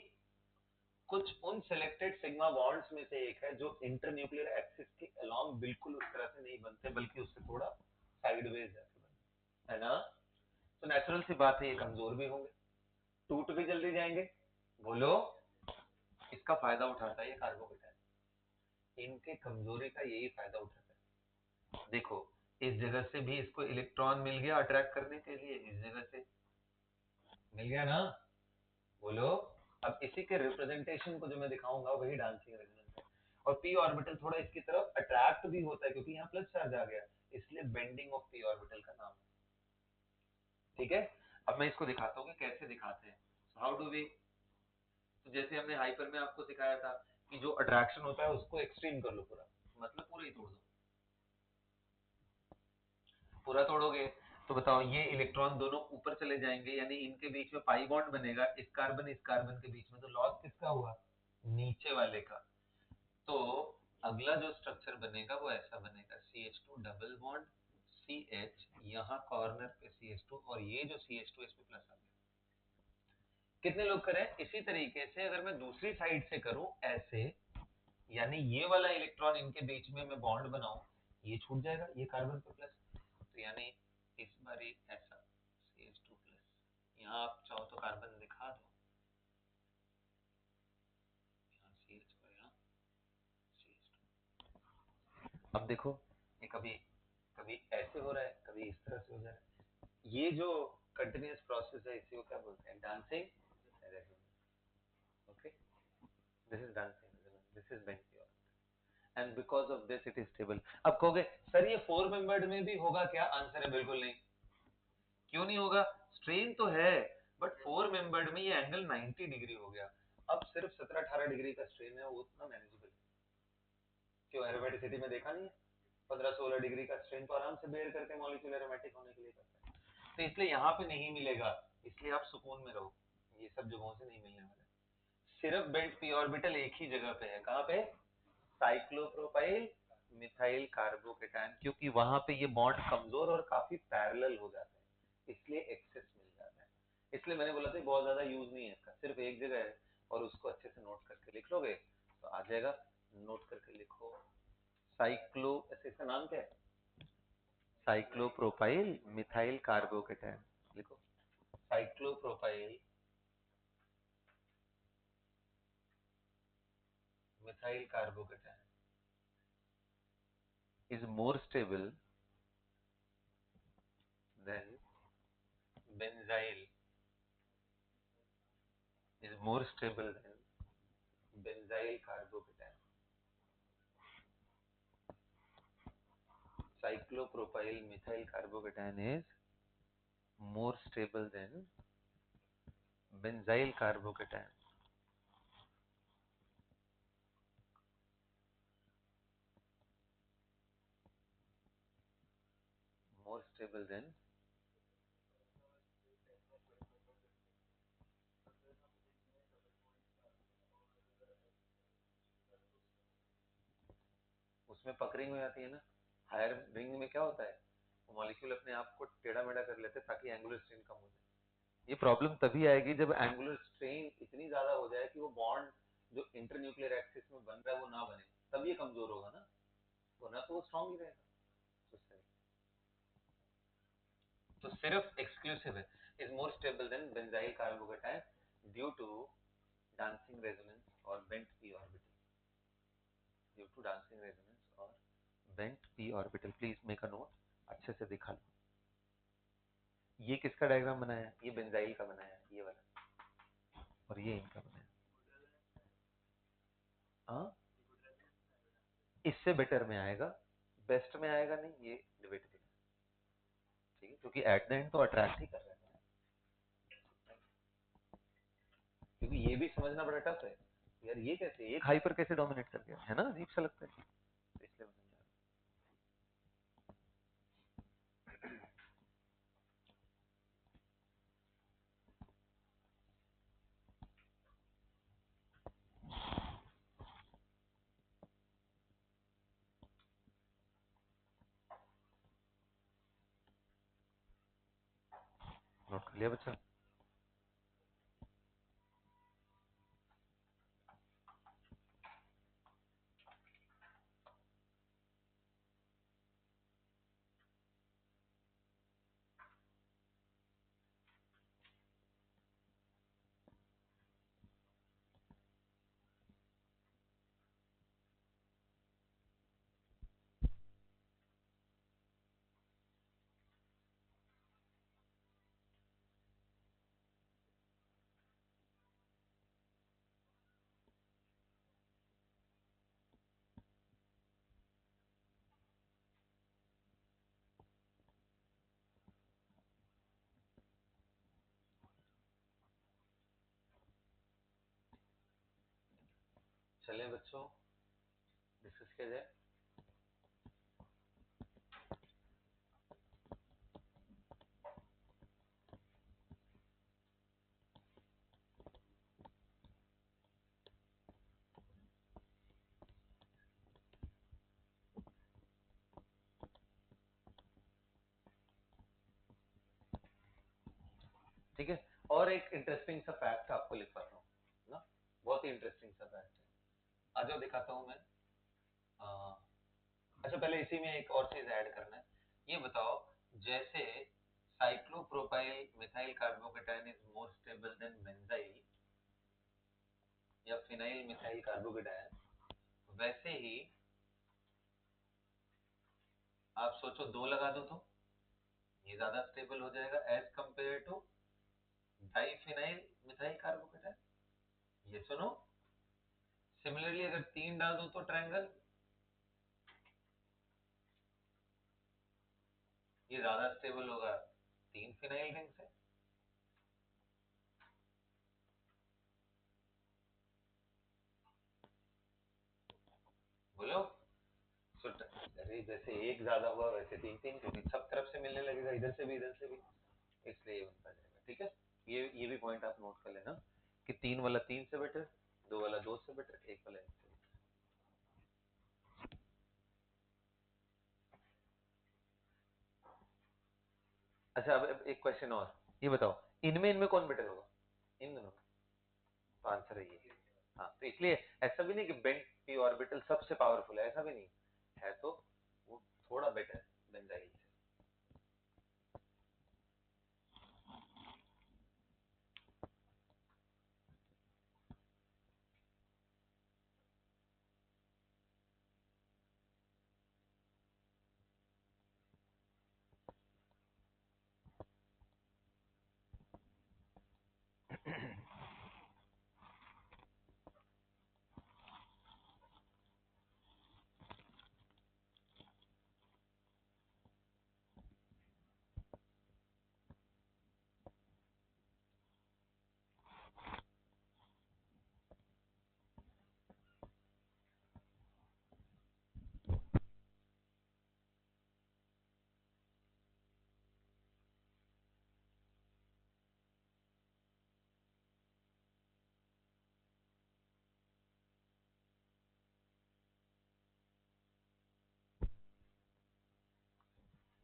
कुछ उन सिलेक्टेड सिग्मा बॉन्ड्स में से एक है जो इंटरन्यूक्लियर एक्सिस के अलोंग बिल्कुल उस तरह से नहीं बनते, बल्कि उससे थोड़ा साइडवेज जाके बनते है ना। तो नेचुरल सी बात है, ये कमजोर भी होंगे, टूट भी जल्दी जाएंगे। बोलो, इसका फायदा उठाता है ये कार्बोकेटाइन, इनके कमजोरी का यही फायदा उठाता है। देखो, इस जगह से भी इसको इलेक्ट्रॉन मिल गया अट्रैक्ट करने के लिए, इस जगह से मिल गया ना। बोलो, अब इसी के रिप्रेजेंटेशन को जो मैं दिखाऊंगा वही डांसिंग रेजोनेंस है। और p ऑर्बिटल थोड़ा इसकी तरफ अट्रैक्ट भी होता है, क्योंकि यहाँ प्लस चार्ज आ गया, इसलिए बेंडिंग ऑफ p ऑर्बिटल का नाम है। ठीक है, अब मैं इसको दिखाता हूँ कि कैसे दिखाते हैं। हाउ डू वी, तो जैसे हमने हाइपर में आपको सिखाया था कि जो अट्रैक्शन होता है उसको एक्सट्रीम कर लो पूरा, मतलब पूरा ही तोड़ दो। पूरा तोड़ोगे तो बताओ, ये इलेक्ट्रॉन दोनों ऊपर चले जाएंगे, यानी इनके बीच में पाई बॉन्ड बनेगा, इस कार्बन के बीच में, तो लॉस किसका हुआ? नीचे वाले का। तो अगला जो स्ट्रक्चर बनेगा वो ऐसा बनेगा, CH2 डबल बॉन्ड CH, यहाँ कॉर्नर पे CH2, और ये जो CH2 इसमें प्लस आ गया। कितने लोग करें? इसी तरीके से अगर मैं दूसरी साइड से करूं ऐसे, यानी ये वाला इलेक्ट्रॉन इनके बीच में मैं बॉन्ड बनाऊं, ये छूट जाएगा, ये कार्बन पे प्लस, तो यानी इस बार ऐसा CH2 प्लस, यहाँ आप चाहो तो कार्बन दिखा दो, यहाँ CH और यहाँ CH2। अब देखो, ये कभी कभी ऐसे हो रहा है, कभी इस तरह से हो जा रहा है। ये जो कंटिन्यूअस प्रोसेस है, इसी को क्या बोलते हैं? Dancing resonance. Okay, this is dancing resonance, this is bent P. And because of this it is stable. अब कहोगे सर ये 4 मेंबर्ड में भी होगा क्या? आंसर है बिल्कुल नहीं। क्यों नहीं होगा? स्ट्रेन तो है, बट 4 मेंबर्ड में ये एंगल 90 डिग्री हो गया। अब सिर्फ 17-18 डिग्री का स्ट्रेन है, वो उतना मैनेजेबल है। क्यों एरोमेटिसिटी में देखा नहीं है? 15-16 डिग्री का स्ट्रेन तो आराम से बेयर करके मॉलिक्यूलर एरोमेटिक होने के लिए करता है। तो इसलिए यहाँ पे नहीं मिलेगा, इसलिए आप सुकून में रहो, ये सब जगहों से नहीं मिलने वाला। सिर्फ बेंट पी ऑर्बिटल एक ही जगह पे है, कहाँ पे? साइक्लोप्रोपाइल मिथाइल कार्बोकेटायन, क्योंकि वहां पे ये बॉन्ड कमजोर और काफी पैरेलल हो जाते हैं, इसलिए एक्सेस मिल जाता है। इसलिए मैंने बोला था बहुत ज्यादा यूज नहीं है इसका, सिर्फ एक जगह है, और उसको अच्छे से नोट करके लिख लोगे तो आ जाएगा। नोट करके लिखो साइक्लो, ऐसे इसका नाम क्या है? Cyclopropyl methyl carbocation. लिखो cyclopropyl methyl carbocation is more stable than benzyl is more stable than benzyl carbocation. Cyclopropyl methyl carbocation is more stable than benzyl carbocation. More stable than उसमें पकड़िंग हो जाती है ना। हायर रिंग में क्या होता है, मॉलिक्यूल अपने आप को टेढ़ा मेढ़ा कर लेते हैं ताकि एंगुलर स्ट्रेन कम हो जाए। ये प्रॉब्लम तभी आएगी जब एंगुलर स्ट्रेन इतनी ज्यादा हो जाए कि वो बॉन्ड जो इंटरन्यूक्लियर एक्सिस में बन रहा है वो ना बने, तब ये कमजोर होगा ना, वरना तो वो स्ट्रांग ही रहेगा। तो सिर्फ एक्सक्लूसिव है, is more stable than benzyl carbocation due to dancing resonance और bent P orbital, due to dancing resonance और bent P orbital. Please make a note, अच्छे से दिखा लो। ये किसका डायग्राम बनाया है? ये बेंजाइल का बनाया है, ये वाला, और ये इनका बनाया। हाँ, इससे बेटर में आएगा, बेस्ट में आएगा नहीं, ये डिबेटेबल है, ठीक है, क्योंकि एट द एंड तो अट्रैक्ट ही कर रहा है, क्योंकि ये भी समझना बड़ा टफ है यार, ये कैसे एक हाइपर कैसे डोमिनेट कर गया, है ना, अजीब सा लगता है, तो इसलिए मैं समझा नोट कर लिया बच्चा। चलें बच्चों, डिस्कस किया जाए। ठीक है, और एक इंटरेस्टिंग सा फैक्ट आपको लिखवाता हूँ ना, बहुत ही इंटरेस्टिंग सा फैक्ट है, आ जाओ दिखाता हूँ मैं। अच्छा पहले इसी में एक और चीज ऐड करना है, ये बताओ, जैसे cyclopropyl methyl carbocation is more stable than benzyl या फिनाइल मिथाइल कार्बोकेटायन, वैसे ही आप सोचो दो लगा दो तो ये ज्यादा स्टेबल हो जाएगा as compare to diphenyl methyl carbocation. ये सुनो, सिमिलरली अगर तीन डाल दो तो ट्रायंगल, ये ज्यादा स्टेबल होगा 3 फिनाइल रिंग से। बोलो। अरे जैसे एक ज्यादा हुआ वैसे 3 3, क्योंकि सब तरफ से मिलने लगेगा, इधर से भी, इसलिए ये बनता जाएगा। ठीक है, ये भी पॉइंट आप नोट कर लेना कि 3 वाला 3 से बेटर, 2 वाला 2 से बेटर, 1 वाला 1 से बेटर। अच्छा, अब एक क्वेश्चन और, ये बताओ इनमें कौन बेटर होगा? इन दोनों में? तो आंसर है ये। हाँ, तो इसलिए ऐसा भी नहीं कि बेंट पी ऑर्बिटल सबसे पावरफुल है, ऐसा भी नहीं है, तो वो थोड़ा बेटर बेंजाइल से।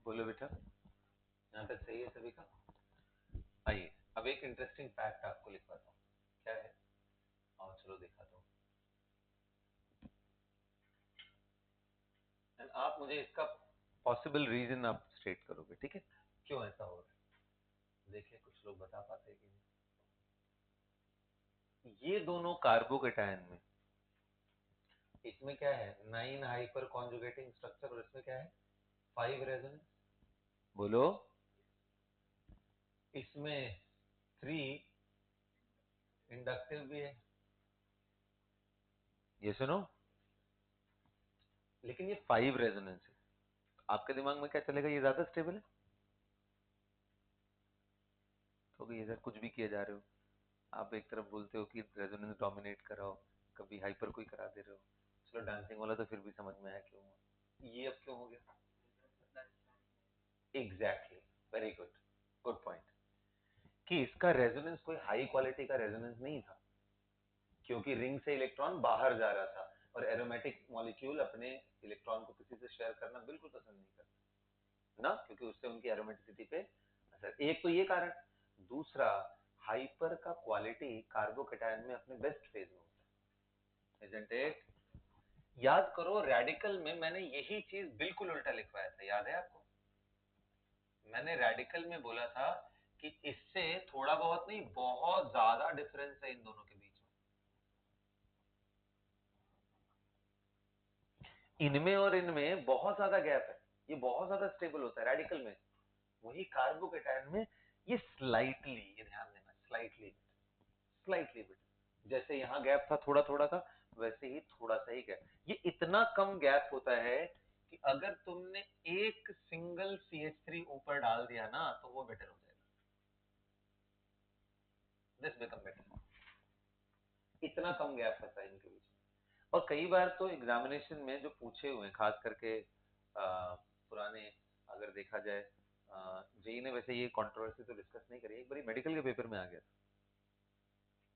बोलो बेटा, यहाँ तक सही है सभी का? आइए, अब एक इंटरेस्टिंग फैक्ट आपको लिखवाता हूँ। क्या है? और चलो दिखाता हूँ, एंड आप मुझे इसका पॉसिबल रीजन आप स्टेट करोगे, ठीक है? क्यों ऐसा हो रहा है, देखिए कुछ लोग बता पाते हैं कि नहीं। ये दोनों कार्बोकेटायन में, इसमें क्या है 9 हाइपर कॉन्जुगेटिंग स्ट्रक्चर, और इसमें क्या है 5 रेजोनेंस। बोलो। इसमें 3 इंडक्टिव भी है, ये सुनो, लेकिन ये 5 रेजोनेंस है। आपके दिमाग में क्या चलेगा, ये ज्यादा स्टेबल है, तो ये सर कुछ भी किए जा रहे हो आप। एक तरफ बोलते हो कि रेजोनेंस डोमिनेट कराओ, कभी हाइपर कोई करा दे रहे हो। चलो डांसिंग वाला तो फिर भी समझ में आया क्यों हुआ, ये अब क्यों हो गया? Exactly, very good, good point, कि इसका रेजोनेंस कोई हाई क्वालिटी का रेजोनेंस नहीं था, क्योंकि रिंग से इलेक्ट्रॉन बाहर जा रहा था, और एरोमेटिक मॉलिक्यूल अपने इलेक्ट्रॉन को किसी से शेयर करना बिल्कुल पसंद नहीं करता ना, क्योंकि उससे उनकी एरोमेटिसिटी पे असर। एक तो ये कारण, दूसरा हाइपर का क्वालिटी कार्बोकेटायन में अपने बेस्ट फेज में होता है, इजंट इट? याद करो, रेडिकल में मैंने यही चीज बिल्कुल उल्टा लिखवाया था, याद है आपको? मैंने रेडिकल में बोला था कि इससे थोड़ा बहुत नहीं, बहुत ज्यादा डिफरेंस है इन दोनों के बीच में। इनमें और इनमें बहुत ज्यादा गैप है, ये बहुत ज्यादा स्टेबल होता है रेडिकल में, वही कार्बोकेटायन में ये स्लाइटली, ये ध्यान देना, स्लाइटली, स्लाइटली बिट, जैसे यहाँ गैप था थोड़ा थोड़ा का, वैसे ही थोड़ा सा ही गैप। ये इतना कम गैप होता है कि अगर तुमने एक सिंगल CH3 ऊपर डाल दिया ना, तो वो बेटर हो जाएगा, दिस बिकम बेटर। इतना कम गैप होता है इनके बीच में। और कई बार तो एग्जामिनेशन में जो पूछे हुए हैं, खास करके पुराने, अगर देखा जाए, जेई ने वैसे ये कंट्रोवर्सी तो डिस्कस नहीं करी, एक बार मेडिकल के पेपर में आ गया था,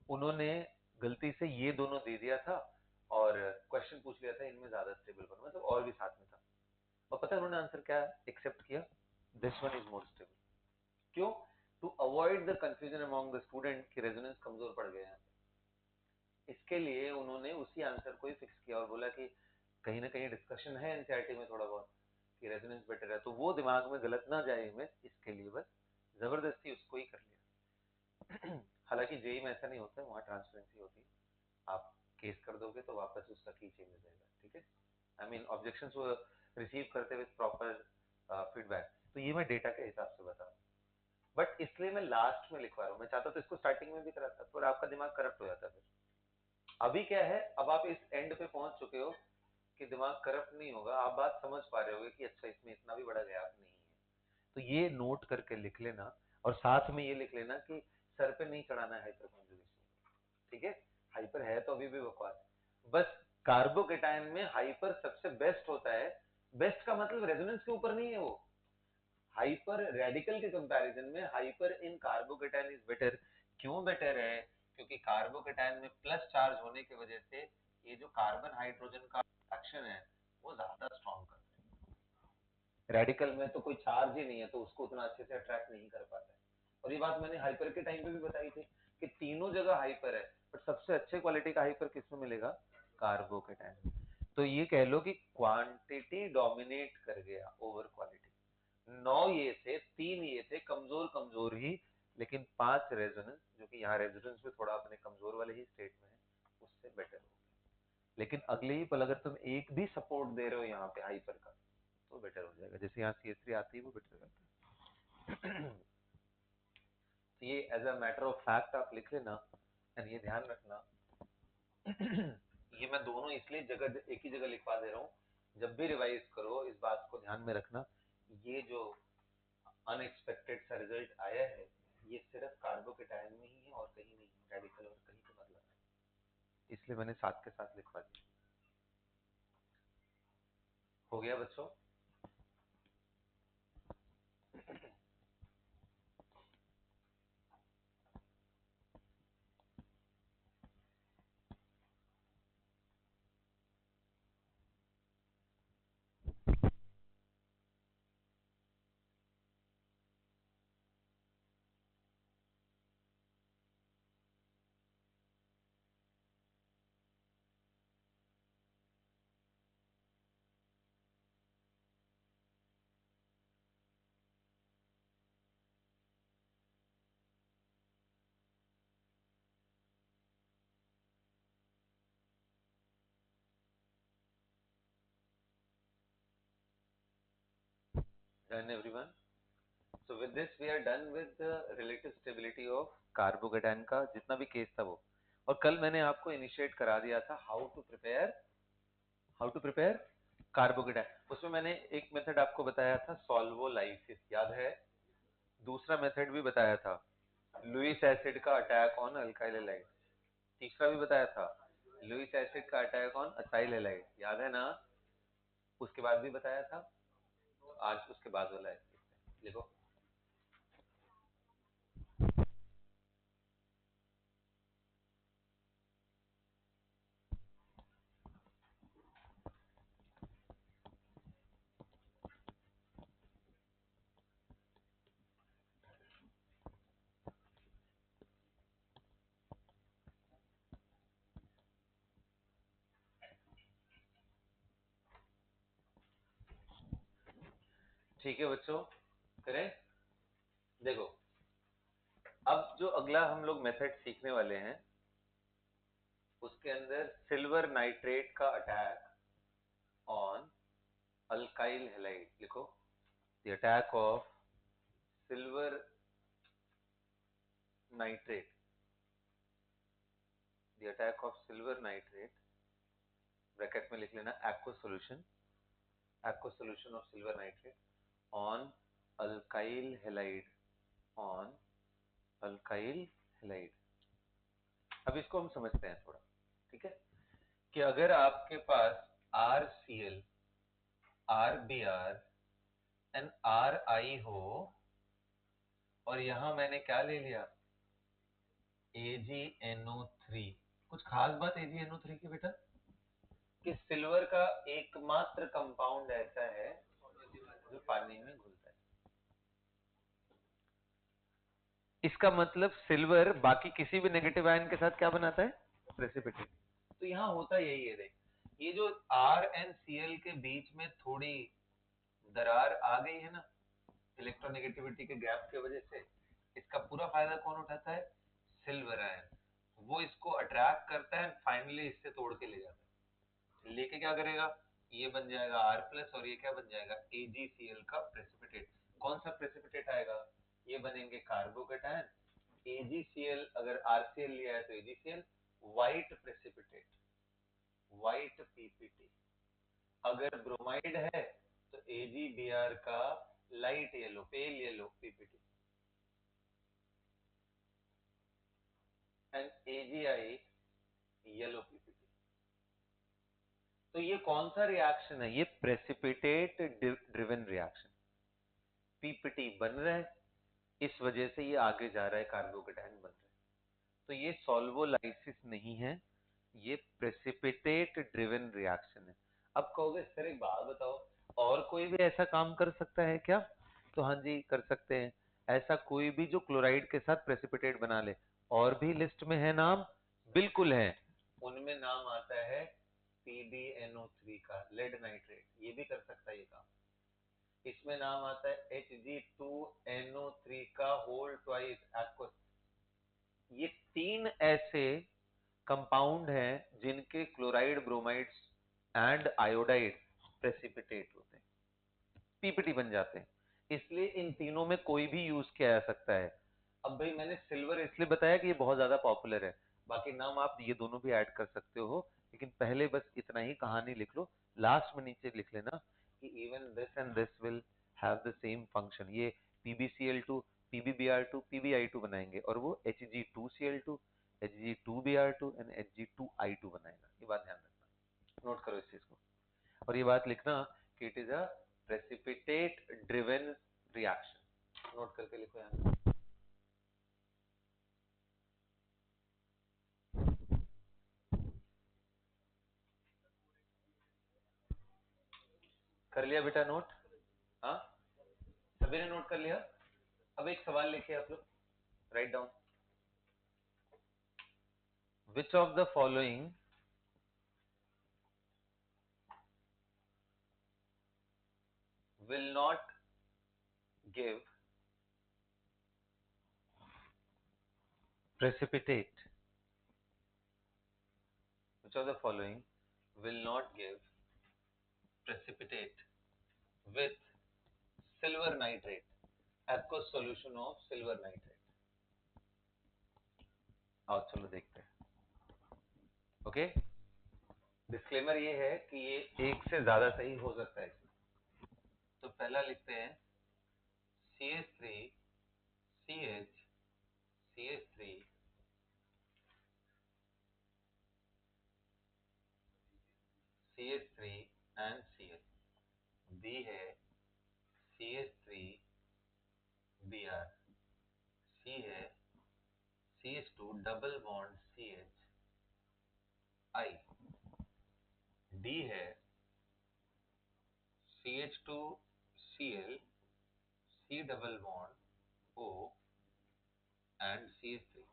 उन्होंने गलती से ये दोनों दे दिया था, और क्वेश्चन पूछ लिया था इनमें ज्यादा स्टेबल बनो, मतलब और भी साथ में था, और पता है उन्होंने आंसर क्या एक्सेप्ट किया, this one is more stable. क्यों? To avoid the confusion among the student कि रेजोनेंस कमजोर पड़ गए हैं, इसके लिए उन्होंने उसी आंसर को ही फिक्स किया, और बोला कि कहीं ना कहीं डिस्कशन है एनसीईआरटी में थोड़ा बहुत कि रेजोनेंस बेटर है, तो वो दिमाग में गलत ना जाए इमेज, इसके लिए बस जबरदस्ती उसको ही कर लिया। हालांकि जेई में ऐसा नहीं होता है, वहाँ ट्रांसपेरेंसी होती है, आप केस कर दोगे तो वापस उसका की चेंज हो जाएगा, ठीक है? आई मीन ऑब्जेक्शंस वो रिसीव करते हुए प्रॉपर फीडबैक, तो ये मैं डेटा के हिसाब से बता रहा हूँ, बट इसलिए मैं लास्ट में लिखवा रहा हूँ, मैं चाहता तो इसको स्टार्टिंग में भी कराता, पर आपका दिमाग करप्ट हो जाता फिर। अभी क्या है, अब आप इस एंड पे पहुंच चुके हो कि दिमाग करप्ट नहीं होगा, आप बात समझ पा रहे होगे कि अच्छा इसमें इतना भी बड़ा गैप नहीं है, तो ये नोट करके लिख लेना, और साथ में ये लिख लेना कि सर पे नहीं चढ़ाना है हाइपर कॉन्जुगेशन। ठीक है, हाइपर है तो अभी भी बकवास, बस कार्बोकेटायन में हाइपर सबसे बेस्ट होता है। बेस्ट का मतलब रेजोनेंस के ऊपर नहीं है, वो हाइपर रेडिकल के कंपैरिजन में hyper in carbocation is better. क्यों बेटर है? क्योंकि कार्बोकेटायन में प्लस चार्ज होने की वजह से ये जो कार्बन हाइड्रोजन का एक्शन है वो ज्यादा स्ट्रॉन्ग करता है। रेडिकल में तो कोई चार्ज ही नहीं है तो उसको उतना अच्छे से अट्रैक्ट नहीं कर पाता है। और ये बात मैंने हाइपर के टाइम पे भी बताई थी कि तीनों जगह हाइपर है, बट सबसे अच्छे क्वालिटी का हाइपर किसमें मिलेगा? कार्बोकेटायन। तो ये कह लो कि क्वांटिटी डोमिनेट कर गया ओवर क्वालिटी। 9 ये थे, 3 ये थे कमजोर कमजोर ही, लेकिन 5 रेजोनेंस, जो कि यहाँ रेजोनेंस में थोड़ा अपने कमजोर वाले ही स्टेट में है, उससे बेटर हो गया। लेकिन अगले ही पल अगर तुम एक भी सपोर्ट दे रहे हो यहाँ पे हाइपर का तो बेटर हो जाएगा। जैसे यहाँ CS3 आती है वो बेटर करता है। तो ये as a matter of fact आप लिख लेना, एंड ये ध्यान रखना। ये मैं दोनों इसलिए जगह एक ही जगह लिखवा दे रहा हूँ, जब भी रिवाइज करो इस बात को ध्यान में रखना। ये जो अनएक्सपेक्टेड सा रिजल्ट आया है ये सिर्फ कार्बोकेटायन में ही है और कहीं नहीं, रेडिकल और कहीं पे मतलब है, इसलिए मैंने साथ के साथ लिखवा दिया। हो गया बच्चों? Done everyone? So with this we are done with the relative stability of carbocation का जितना भी केस था वो। और कल मैंने आपको इनिशिएट करा दिया था हाउ टू प्रिपेयर कार्बोकेटायन। उसमें मैंने एक मेथड आपको बताया था सॉल्वोलाइसिस, याद है? दूसरा मेथड भी बताया था लुईस एसिड का अटैक ऑन अल्काइल हैलाइड। तीसरा भी बताया था लुईस एसिड का अटैक ऑन असाइल हैलाइड, याद है ना? उसके बाद भी बताया था, आज उसके बाद वाला है, देखो। ठीक है बच्चों, करें? देखो, अब जो अगला हम लोग मेथड सीखने वाले हैं उसके अंदर सिल्वर नाइट्रेट का अटैक ऑन अल्काइल हैलाइड लिखो। The attack of silver nitrate, the attack of silver nitrate, bracket में लिख लेना aq solution of silver nitrate on alkyl halide, on alkyl halide. अब इसको हम समझते हैं थोड़ा, ठीक है? कि अगर आपके पास RCl, RBr एंड RI हो, और यहां मैंने क्या ले लिया? AgNO3। कुछ खास बात AgNO3 की बेटा, कि सिल्वर का एकमात्र कंपाउंड ऐसा है जो पानी में घुलता है। इसका मतलब सिल्वर बाकी किसी भी नेगेटिव आयन के साथ क्या बनाता है? प्रेसिपिटेट। तो यहाँ होता यही है, देख, ये जो RnCl के बीच में थोड़ी दरार आ गई है ना इलेक्ट्रोनेगेटिविटी के गैप की वजह से, इसका पूरा फायदा कौन उठाता है? Silver ion. वो इसको अट्रैक्ट करता है, फाइनली इससे तोड़ के ले जाता है। लेके क्या करेगा? ये बन जाएगा R+ और ये क्या बन जाएगा? AgCl का प्रेसिपिटेट। कौन सा प्रेसिपिटेट आएगा? ये बनेंगे कार्बोकेटायन। AgCl अगर RCl लिया है तो AgCl, white precipitate, white PPT। अगर ब्रोमाइड है तो AgBr का light yellow, pale yellow PPT, and AgI yellow PPT. तो ये कौन सा रिएक्शन है? ये प्रेसिपिटेट ड्रिवन रिएक्शन। पीपीटी बन रहा है, इस वजह से ये आगे जा रहा है, कार्बोकेटायन बन रहा है। तो ये सॉल्वोलाइसिस नहीं है, ये प्रेसिपिटेट ड्रिवन रिएक्शन है। अब कहोगे सर एक बात बताओ, और कोई भी ऐसा काम कर सकता है क्या? तो हाँ जी, कर सकते हैं। ऐसा कोई भी जो क्लोराइड के साथ प्रेसिपिटेट बना ले। और भी लिस्ट में है नाम, बिल्कुल है। उनमें नाम आता है PbNO3 का, लेड नाइट्रेट, ये भी कर सकता है ये काम। इसमें नाम आता है Hg2NO3 का होल ट्वाइस एक्वस। ये तीन ऐसे कंपाउंड हैं जिनके chloride, bromides and iodide precipitate होते हैं, पीपीटी बन जाते हैं। इसलिए इन तीनों में कोई भी यूज किया जा सकता है। अब भाई मैंने सिल्वर इसलिए बताया कि ये बहुत ज्यादा पॉपुलर है, बाकी नाम आप ये दोनों भी ऐड कर सकते हो, लेकिन पहले बस इतना ही कहानी लिख लो। लास्ट में नीचे लिख लेना कि even this and this will have the same function. ये PbCl2, PbBr2, PbI2 बनाएंगे, और वो Hg2Cl2, Hg2Br2 एंड Hg2I2 बनाएगा। ये बात ध्यान रखना, नोट करो इस चीज को। और ये बात लिखना कि it is a precipitate driven reaction। Note करके लिखो यहाँ। कर लिया बेटा नोट? हाँ, सभी ने नोट कर लिया? अब एक सवाल लिखिए आप लोग, write down. Which of the following will not give precipitate? Which of the following will not give precipitate with silver nitrate, aqueous solution of silver nitrate? आओ चलो देखते हैं। ओके, डिस्क्लेमर ये है कि ये एक से ज्यादा सही हो सकता है। तो पहला लिखते हैं CH3, CH, CH3, CH3 and CH। B है CH3 Br। C है CH2 double bond CH I। D है CH2 Cl, C double bond O and CH3।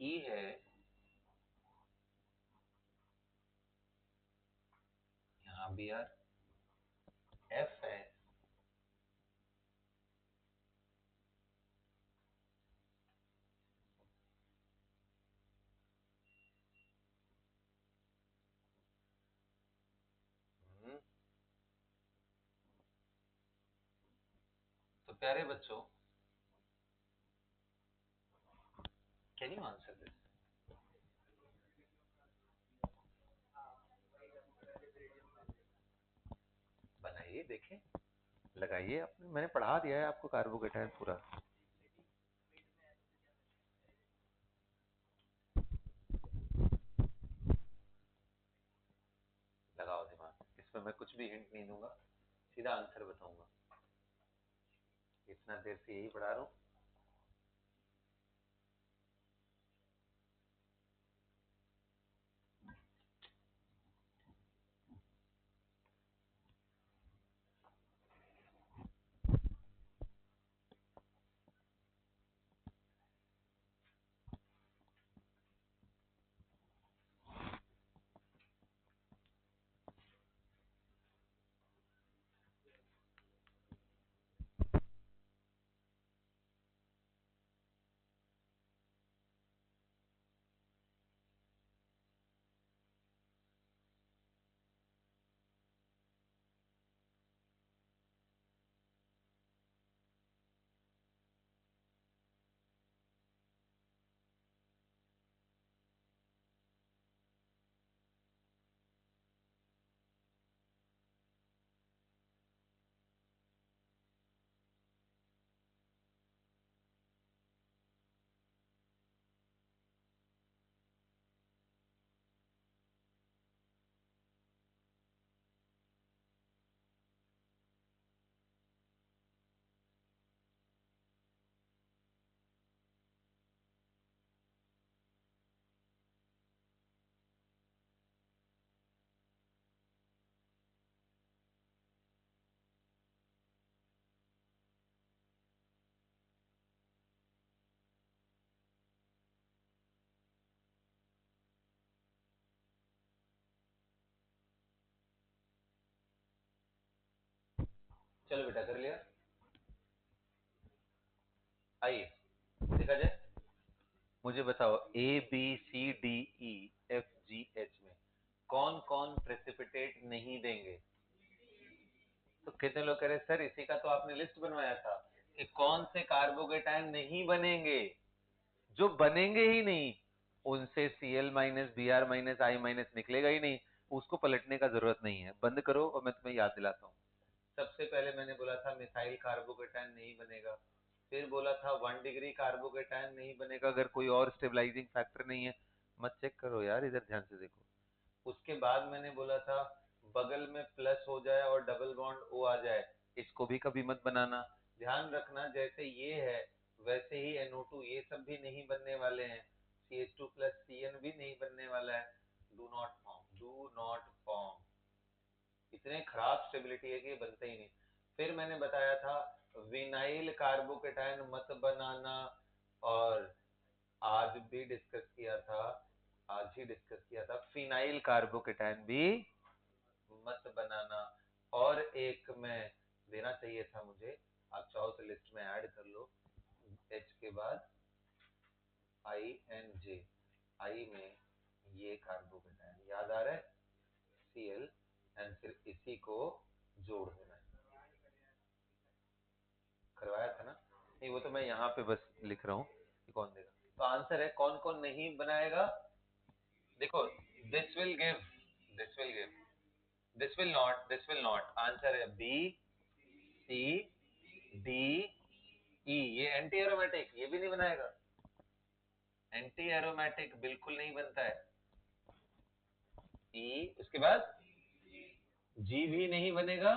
E है यहाँ Br। F है तो प्यारे बच्चों, कैन यू आंसर दिस? बनाइए, देखें, लगाइए। आपने, मैंने पढ़ा दिया है आपको कार्बोकेटायन पूरा। लगाओ दिमाग, इसमें मैं कुछ भी हिंट नहीं दूंगा, सीधा आंसर बताऊंगा। इतना देर से यही पढ़ा रहा हूँ। चलो बेटा कर लिया। आइए देखा जाए, मुझे बताओ A B C D E F G H में कौन कौन प्रेसिपिटेट नहीं देंगे? तो कितने लोग कह रहे सर इसी का तो आपने लिस्ट बनवाया था कि कौन से कार्बोकेटायन नहीं बनेंगे, जो बनेंगे ही नहीं उनसे Cl minus Br minus I minus निकलेगा ही नहीं, उसको पलटने का जरूरत नहीं है। बंद करो और मैं तुम्हें याद दिलाता हूँ। सबसे पहले मैंने बोला था मिथाइल कार्बोकेटायन नहीं बनेगा, फिर बोला था 1 डिग्री कार्बोकेटायन नहीं बनेगा अगर कोई और स्टेबलाइजिंग फैक्टर नहीं है। मत चेक करो यार, इधर ध्यान से देखो। उसके बाद मैंने बोला था बगल में प्लस हो जाए और डबल बॉन्ड O आ जाए, इसको भी कभी मत बनाना। ध्यान रखना जैसे ये है वैसे ही NO2 ये सब भी नहीं बनने वाले हैं, CH2 प्लस Cn भी नहीं बनने वाला है। Do not form, do not form. इतने खराब स्टेबिलिटी है कि ये बनता ही नहीं। फिर मैंने बताया था विनाइल कार्बोकेटायन मत बनाना, और आज भी डिस्कस किया था, आज ही डिस्कस किया था फिनाइल कार्बोकेटायन भी मत बनाना। और एक मैं देना चाहिए था मुझे, आप चाहो तो लिस्ट में ऐड कर लो, H के बाद INJ, I में ये कार्बोकेटायन याद आ रहा है, Cl, एंड फिर इसी को जोड़ देना है। करवाया था ना? नहीं वो तो मैं यहाँ पे बस लिख रहा हूँ कि कौन देगा। तो आंसर है कौन कौन नहीं बनाएगा। देखो this will give, this will give, this will not, this will not. Answer है बी सी डी ई। ये एंटी एरोमेटिक, ये भी नहीं बनाएगा, एंटी एरोमेटिक बिल्कुल नहीं बनता है। ई, उसके बाद जी भी नहीं बनेगा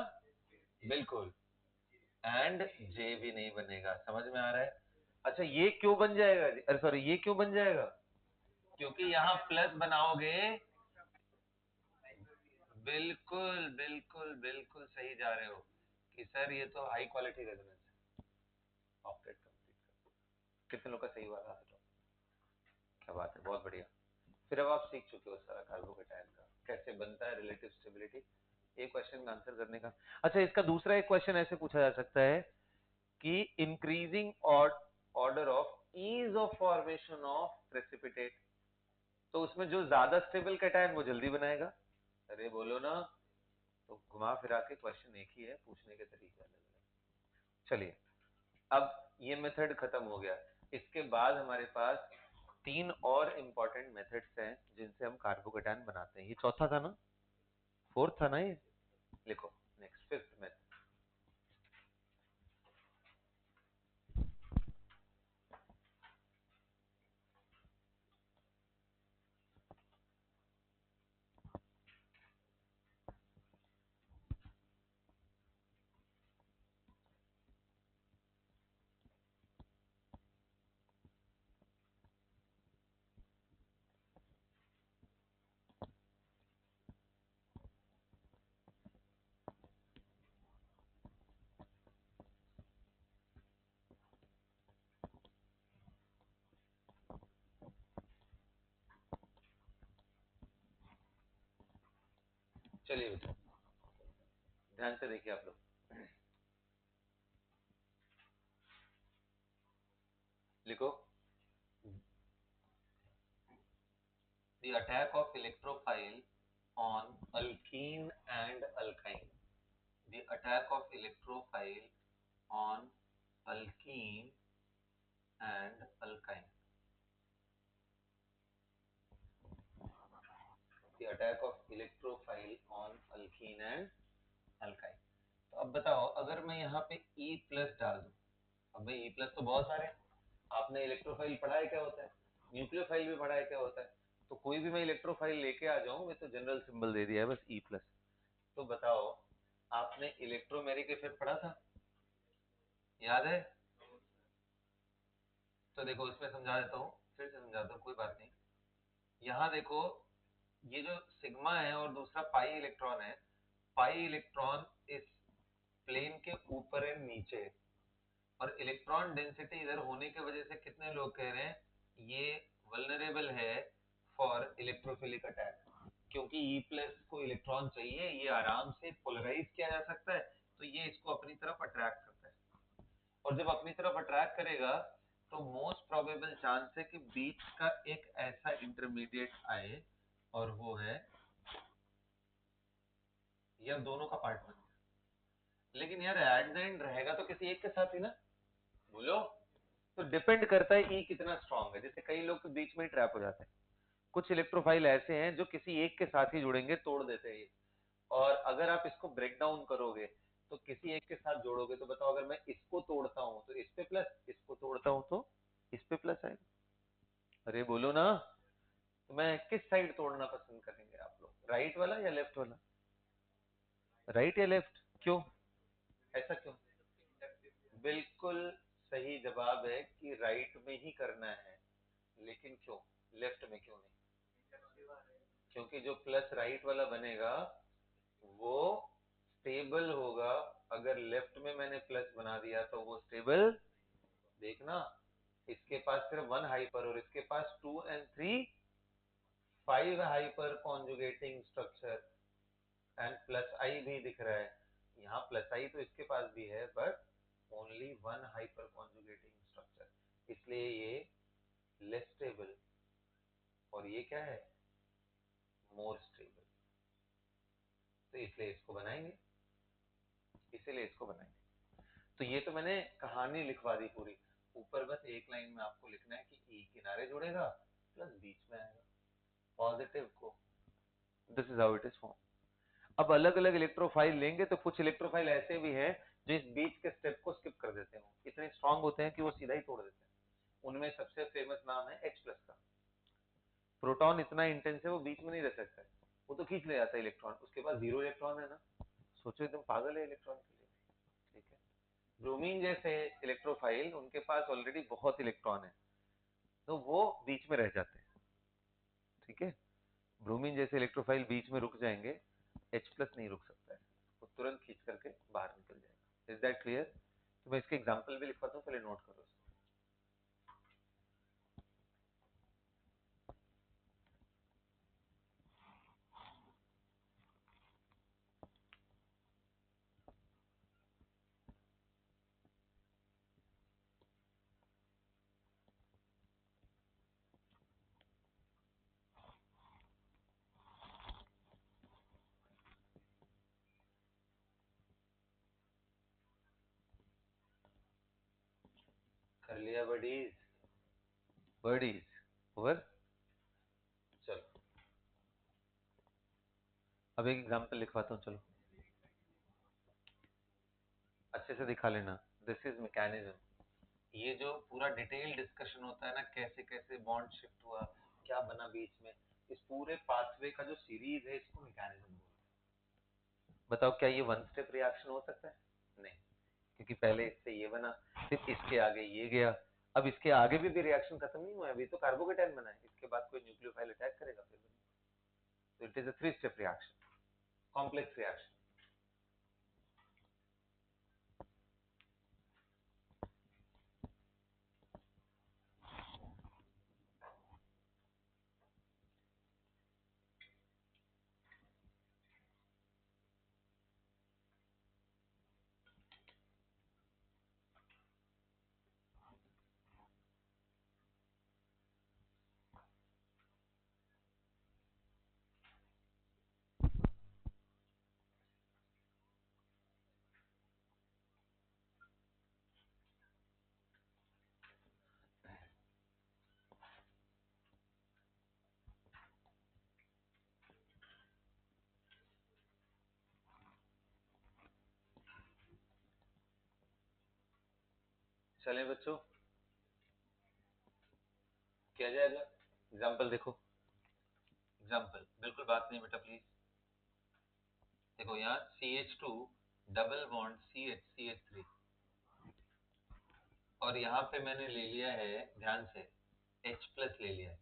बिल्कुल, एंड जे भी नहीं बनेगा। समझ में आ रहा है? अच्छा ये क्यों बन जाएगा, अरे सॉरी ये क्यों बन जाएगा? क्योंकि यहाँ प्लस बनाओगे। बिल्कुल बिल्कुल बिल्कुल सही जा रहे हो कि सर ये तो हाई क्वालिटी रेजोनेंस है। ऑक्टेट कंप्लीट कर, कितने लोग का सही हुआ हाथ उठाओ। क्या बात है, बहुत बढ़िया। फिर अब आप सीख चुके हो सारा कार्बोकेटायन का कैसे बनता है, रिलेटिव स्टेबिलिटी, एक क्वेश्चन का आंसर करने का। अच्छा इसका दूसरा एक क्वेश्चन ऐसे पूछा जा सकता है कि increasing order of ease of formation of precipitate, तो उसमें जो ज्यादा स्टेबल कैटायन वो जल्दी बनाएगा। अरे बोलो ना। तो घुमा फिरा के क्वेश्चन एक ही है, पूछने के तरीके अलग अलग। चलिए अब ये मेथड खत्म हो गया। इसके बाद हमारे पास 3 और इम्पोर्टेंट मेथड्स हैं जिनसे हम कार्बोकेटायन बनाते हैं। ये चौथा था ना, फोर्थ था ना ये, लिखो नेक्स्ट फिफ्थ मेथड। चलिए बेटा ध्यान से देखिए आप लोग, लिखो the attack of electrophile on alkene and alkyne, the attack of electrophile on alkene and alkyne, the attack of electrophile on alkene and alkyne। तो अब बताओ अगर मैं यहाँ पे E प्लस डाल दूं, अब भाई E प्लस तो बहुत सारे, आपने इलेक्ट्रोफाइल पढ़ा है क्या होता है, न्यूक्लियोफाइल भी पढ़ा है क्या होता है, तो कोई भी मैं इलेक्ट्रोफाइल लेके आ जाऊं, मैं तो जनरल सिंबल दे दिया है बस E प्लस। तो बताओ आपने इलेक्ट्रोमेरिक इफेक्ट पढ़ा था, याद है? तो देखो उसमें समझा देता हूँ, फिर से समझाता हूँ, कोई बात नहीं। यहाँ देखो ये जो सिग्मा है और दूसरा पाई इलेक्ट्रॉन है, पाई इलेक्ट्रॉन इस प्लेन के ऊपर है नीचे, और इलेक्ट्रॉन डेंसिटी इधर होने की वजह से कितने लोग कह रहे हैं ये वल्नरेबल है फॉर इलेक्ट्रोफिलिक अटैक, क्योंकि E प्लस को इलेक्ट्रॉन चाहिए, ये आराम से पोलराइज किया जा सकता है, तो ये इसको अपनी तरफ अट्रैक्ट करता है, और जब अपनी तरफ अट्रैक्ट करेगा तो मोस्ट प्रोबेबल चांस है कि बीच का एक ऐसा इंटरमीडिएट आए और वो है या दोनों का पार्ट बन जाए। लेकिन यार एट द एंड रहेगा तो किसी एक के साथ ही ना, बोलो। तो डिपेंड करता है ई कितना स्ट्रांग है। जैसे कई लोग तो बीच में ही ट्रैप हो जाते हैं, कुछ इलेक्ट्रोफाइल ऐसे हैं जो किसी एक के साथ ही जुड़ेंगे, तोड़ देते हैं ये। और अगर आप इसको ब्रेक डाउन करोगे तो किसी एक के साथ जोड़ोगे, तो बताओ अगर मैं इसको तोड़ता हूं तो इस पे प्लस, इसको तोड़ता हूं तो इस पे प्लस आएगा। अरे बोलो ना। तो मैं किस साइड तोड़ना पसंद करेंगे आप लोग, राइट वाला या लेफ्ट वाला? राइट या लेफ्ट? क्यों? ऐसा क्यों? बिल्कुल सही जवाब है कि राइट में ही करना है, लेकिन क्यों लेफ्ट में क्यों नहीं? क्योंकि जो प्लस राइट वाला बनेगा वो स्टेबल होगा। अगर लेफ्ट में मैंने प्लस बना दिया तो वो स्टेबल, देखना, इसके पास सिर्फ 1 हाइपर और इसके पास 2 and 3 5 hyper conjugating structure, and plus I भी दिख रहा है। यहाँ प्लस आई तो इसके पास भी है, but only 1 hyper conjugating structure, इसलिए ये लेस स्टेबल, और ये क्या है, मोर स्टेबल। तो इसलिए इसको बनाएंगे, इसीलिए इसको बनाएंगे। तो ये तो मैंने कहानी लिखवा दी पूरी। ऊपर बस एक लाइन में आपको लिखना है कि ई किनारे जुड़ेगा प्लस बीच में आएगा पॉजिटिव को। This is how it is form. अब अलग अलग इलेक्ट्रोफाइल लेंगे तो कुछ इलेक्ट्रोफाइल ऐसे भी हैं जो इस बीच के स्टेप को स्किप कर देते हैं, इतने स्ट्रांग होते हैं कि वो सीधा ही तोड़ देते हैं। उनमें सबसे फेमस नाम है H प्लस का। प्रोटॉन इतना इंटेंस है वो बीच में नहीं रह सकता है, वो तो खींच ले जाता है इलेक्ट्रॉन, उसके पास 0 इलेक्ट्रॉन है ना। सोचो एकदम पागल है इलेक्ट्रॉन के लिए। ठीक है। ब्रोमीन जैसे इलेक्ट्रोफाइल उनके पास ऑलरेडी बहुत इलेक्ट्रॉन है, तो वो बीच में रह जाते हैं। ठीक है। ब्रोमीन जैसे इलेक्ट्रोफाइल बीच में रुक जाएंगे, H प्लस नहीं रुक सकता है, वो तुरंत खींच करके बाहर निकल जाएगा। Is that clear? तो मैं इसके एग्जांपल भी लिखवाता हूँ, पहले नोट करो इसको। कर लिया बडीज? Buddies over. चलो अब एक एग्जांपल लिखवाता हूँ, चलो अच्छे से दिखा लेना। This is mechanism. ये जो पूरा डिटेल डिस्कशन होता है ना, कैसे कैसे बॉन्ड शिफ्ट हुआ, क्या बना बीच में, इस पूरे पाथवे का जो सीरीज है इसको मैकेनिज्म बोलते हैं। बताओ क्या ये वन स्टेप रिएक्शन हो सकता है? नहीं, क्योंकि पहले इससे ये बना, फिर इसके आगे ये गया, अब इसके आगे भी रिएक्शन खत्म नहीं हुआ है, अभी तो कार्बोकेटाइन बना है, इसके बाद कोई न्यूक्लियोफाइल अटैक करेगा फिर। तो it is a 3 step reaction, complex reaction. चले बच्चों, किया जाएगा। एग्जाम्पल देखो, एग्जाम्पल बिल्कुल बात नहीं बेटा प्लीज। देखो यहाँ CH2 डबल बॉन्ड CH3, और यहाँ पे मैंने ले लिया है, ध्यान से, H प्लस ले लिया है।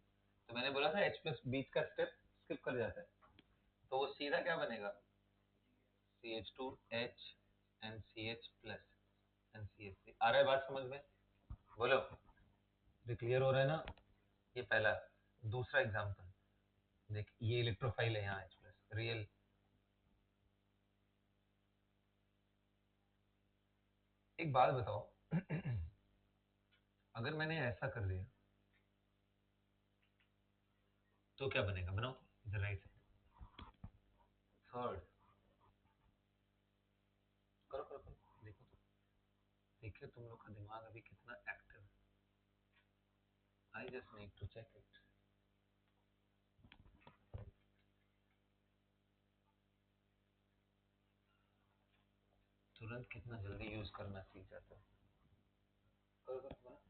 तो मैंने बोला था H प्लस बीच का स्टेप स्किप कर जाता है, तो वो सीधा क्या बनेगा, CH2H and CH plus and CH3। आ रहा है बात समझ में? बोलो, ये क्लियर हो रहा है ना? ये पहला। दूसरा एग्जाम्पल देख, ये इलेक्ट्रोफाइल है यहाँ H प्लस रियल। एक बात बताओ, अगर मैंने ऐसा कर दिया तो क्या बनेगा? बनाओ इधर राइट साइड, थर्ड, करो करो करो, देखो तो, देखिए तुम लोग का दिमाग अभी कितना एक्टिव है। I just need to check it. तुरंत कितना जल्दी यूज करना सीख जाता है। करो करो करो।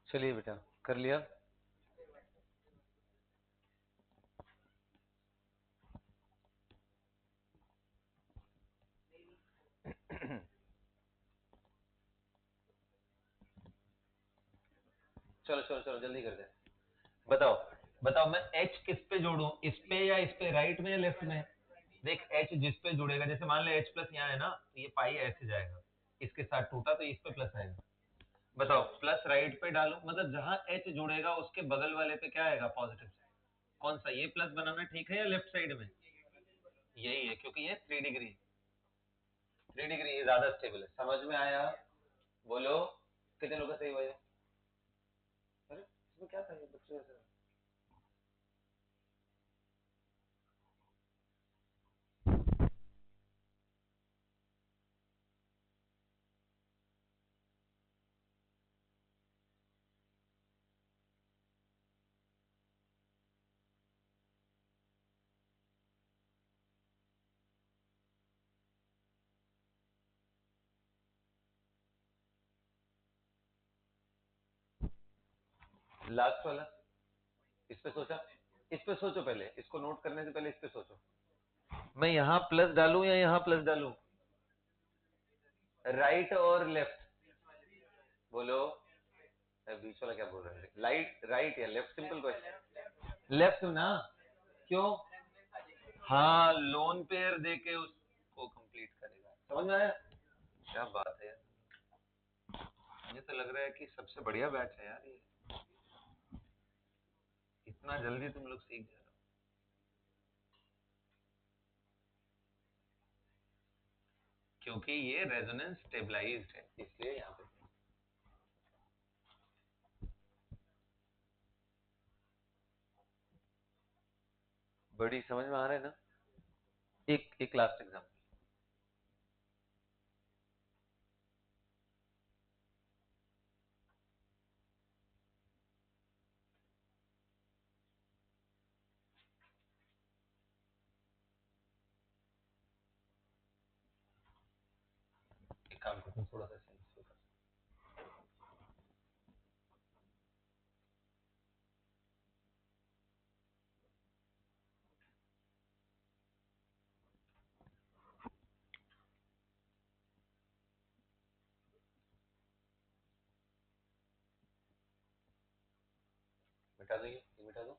चलिए बेटा, कर लिया? चलो चलो चलो जल्दी कर दे। बताओ बताओ, मैं एच किस पे जोड़ू, इस पे या इस पे, राइट में या लेफ्ट में? देख एच जिस पे जुड़ेगा, जैसे मान ले एच प्लस यहाँ है ना, तो ये पाई ऐसे जाएगा, इसके साथ टूटा तो इस पे प्लस आएगा। बताओ प्लस राइट पे डालो, मतलब जहां एच जुड़ेगा उसके बगल वाले पे क्या आएगा? पॉजिटिव। कौन सा, ये प्लस बनाना ठीक है या लेफ्ट साइड में? यही है, क्योंकि ये 3 डिग्री, 3 डिग्री ये ज्यादा स्टेबल है। समझ में आया? बोलो कितने लोग का सही हुआ ये? अरे इसमें क्या था, ये बच्चे जैसे। लास्ट वाला इस पे सोचा? इस पे सोचो पहले, इसको नोट करने से पहले इस पे सोचो। मैं यहाँ प्लस डालूं या यहाँ प्लस डालूं? राइट और लेफ्ट बोलो। बीच वाला क्या बोल रहे हैं? लाइट राइट या लेफ्ट? Simple question. लेफ्ट ना? क्यों? हाँ, लोन पेयर देके उसको कंप्लीट करेगा। समझ में आया? क्या बात है यार, मुझे तो लग रहा है कि सबसे बढ़िया बैच है यार ये, इतना जल्दी तुम लोग सीख जा रहे हो। क्योंकि ये रेजोनेंस स्टेबलाइज्ड है, इसलिए यहाँ पे। बड़ी समझ में आ रहा है ना? एक लास्ट एग्जाम्पल। एक काम करते हैं, थोड़ा सा चेंज होगा। मिटा दो, ये मिटा दो।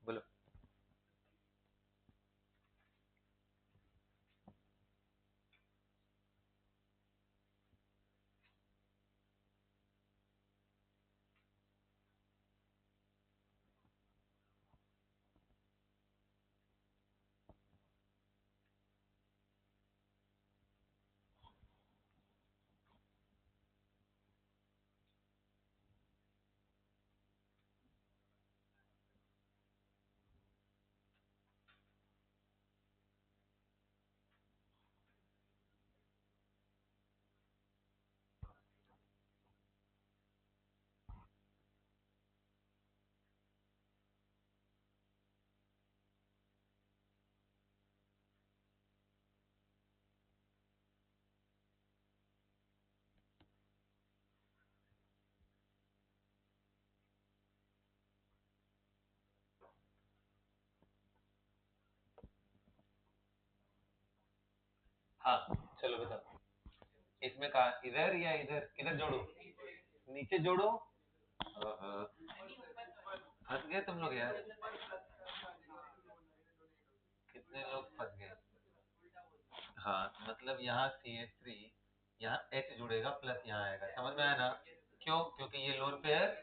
बोलो। हाँ चलो बताओ, इसमें कहा इधर या इधर, किधर जोड़ो, नीचे जोड़ो। फंस गए तुम लोग यार, कितने लोग फंस गए। हाँ मतलब यहाँ CH3, यहाँ H जुड़ेगा प्लस यहाँ आएगा, समझ में आया ना? क्यों? क्योंकि ये लोन पेयर,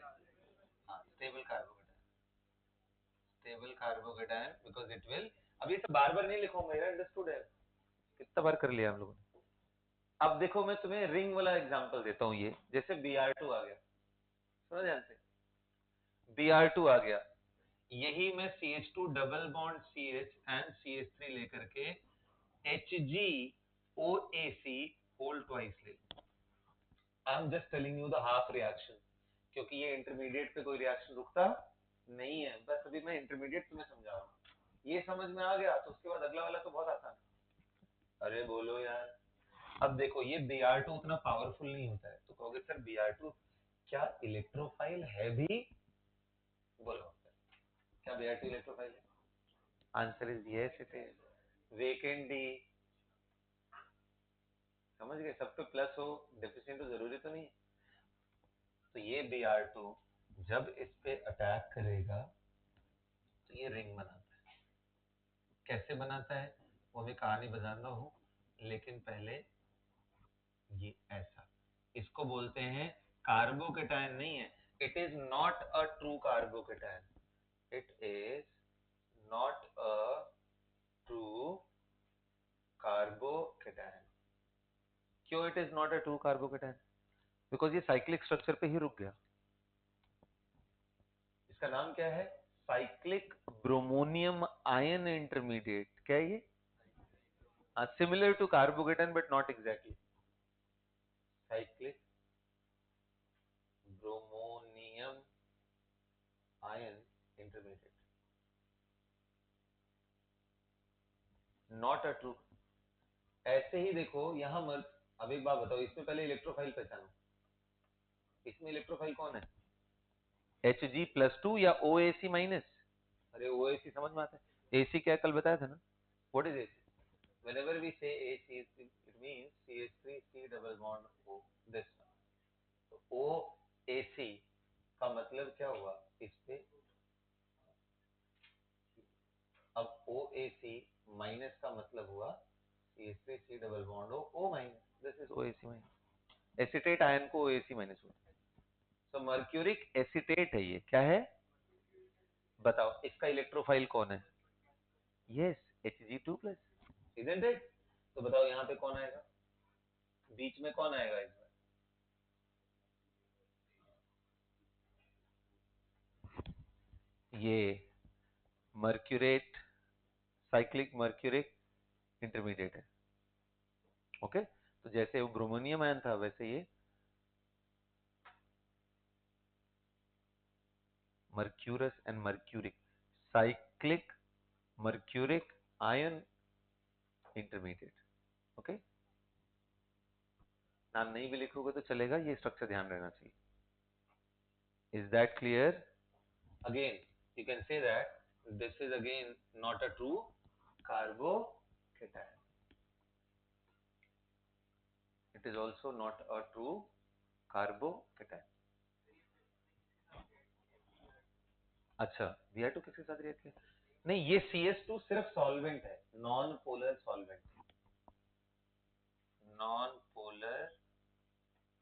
हाँ stable carbocation, stable carbocation because it will. अब ये सब बार बार नहीं लिखूंगा यार, अंडरस्टूड है? कितना बार कर लिया हम लोगों ने। अब देखो मैं तुम्हें रिंग वाला एग्जांपल देता हूँ, ये जैसे Br2 आ गया, समझ जानते, Br2 आ गया, यही मैं CH2 double bond CH and CH3 लेकर के HgOAC होल ट्वाइस ले, I am just telling you the half reaction, क्योंकि ये इंटरमीडिएट पे कोई रिएक्शन रुकता नहीं है, बस अभी मैं इंटरमीडिएट तुम्हें समझा रहा हूँ। ये समझ में आ गया तो उसके बाद अगला वाला तो बहुत आसान है। अरे बोलो यार। अब देखो ये Br2 उतना पावरफुल नहीं होता है, तो कहोगे सर Br2 क्या इलेक्ट्रोफाइल है भी? बोलो क्या Br2 इलेक्ट्रोफाइल है? Answer is yes it is. Vacant D, समझ गए, सब पे प्लस हो, डेफिशिएंट हो जरूरी तो नहीं है। तो ये Br2 जब इस पे अटैक करेगा तो ये रिंग बनाता है। कैसे बनाता है वो मैं कहानी बताता हूँ, लेकिन पहले ये ऐसा, इसको बोलते हैं कार्बोकेटाइन नहीं है, it is not a true carbocation, it is not a true carbocation. क्यों it is not a true carbocation? Because ये साइक्लिक स्ट्रक्चर पे ही रुक गया। इसका नाम क्या है? Cyclic bromonium ion intermediate. क्या है ये? Similar to carbocation but not exactly. Cyclic bromonium ion intermediate, not a true. ऐसे ही देखो यहां मत, अब एक बात बताओ, इसमें पहले इलेक्ट्रोफाइल पहचानो, इसमें इलेक्ट्रोफाइल कौन है? Hg+2 या OAC माइनस? अरे OAC समझ में आता है, AC क्या कल बताया था ना, what is AC? whenever we say AC it means CH3C double bond O, this one। तो OAC का मतलब क्या हुआ इस पे? अब OAC माइनस का मतलब हुआ CH3C double bond O minus, this is OAC minus. Acetate ion को OAC माइनस हुआ, तो मर्क्यूरिक एसिटेट है ये। क्या है बताओ, इसका इलेक्ट्रोफाइल कौन है? Yes, Hg2+, isn't it? तो बताओ यहाँ पे कौन आएगा, बीच में कौन आएगा इस बार? ये मर्क्यूरेट, साइक्लिक मर्क्यूरिक इंटरमीडिएट है। ओके, तो जैसे वो ब्रोमोनियम आयन था वैसे ये mercurous and mercuric, cyclic mercuric ion intermediate. Okay, नाम नहीं भी लिखोगे तो चलेगा, ये स्ट्रक्चर ध्यान रहना चाहिए। Is that clear? Again you can say that this is again not a true carbocation, it is also not a true carbocation। अच्छा, Br2 किसके साथ रिएक्ट किया? नहीं, ये CH2 सिर्फ सॉल्वेंट है, non polar solvent, non polar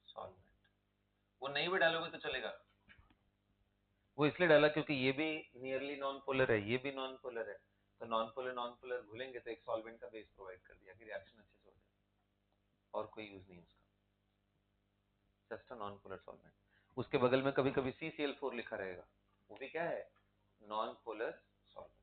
solvent. वो नहीं भी डालोगे तो चलेगा, वो इसलिए डाला क्योंकि ये भी नियरली नॉन पोलर है, ये भी नॉन पोलर है, तो नॉन पोलर घुलेंगे तो एक सॉल्वेंट का बेस प्रोवाइड कर दिया कि रिएक्शन अच्छे से हो जाए, और कोई यूज नहीं उसका, just a non polar solvent. उसके बगल में कभी कभी CCl4 लिखा रहेगा, वो भी क्या है? Non polar solvent.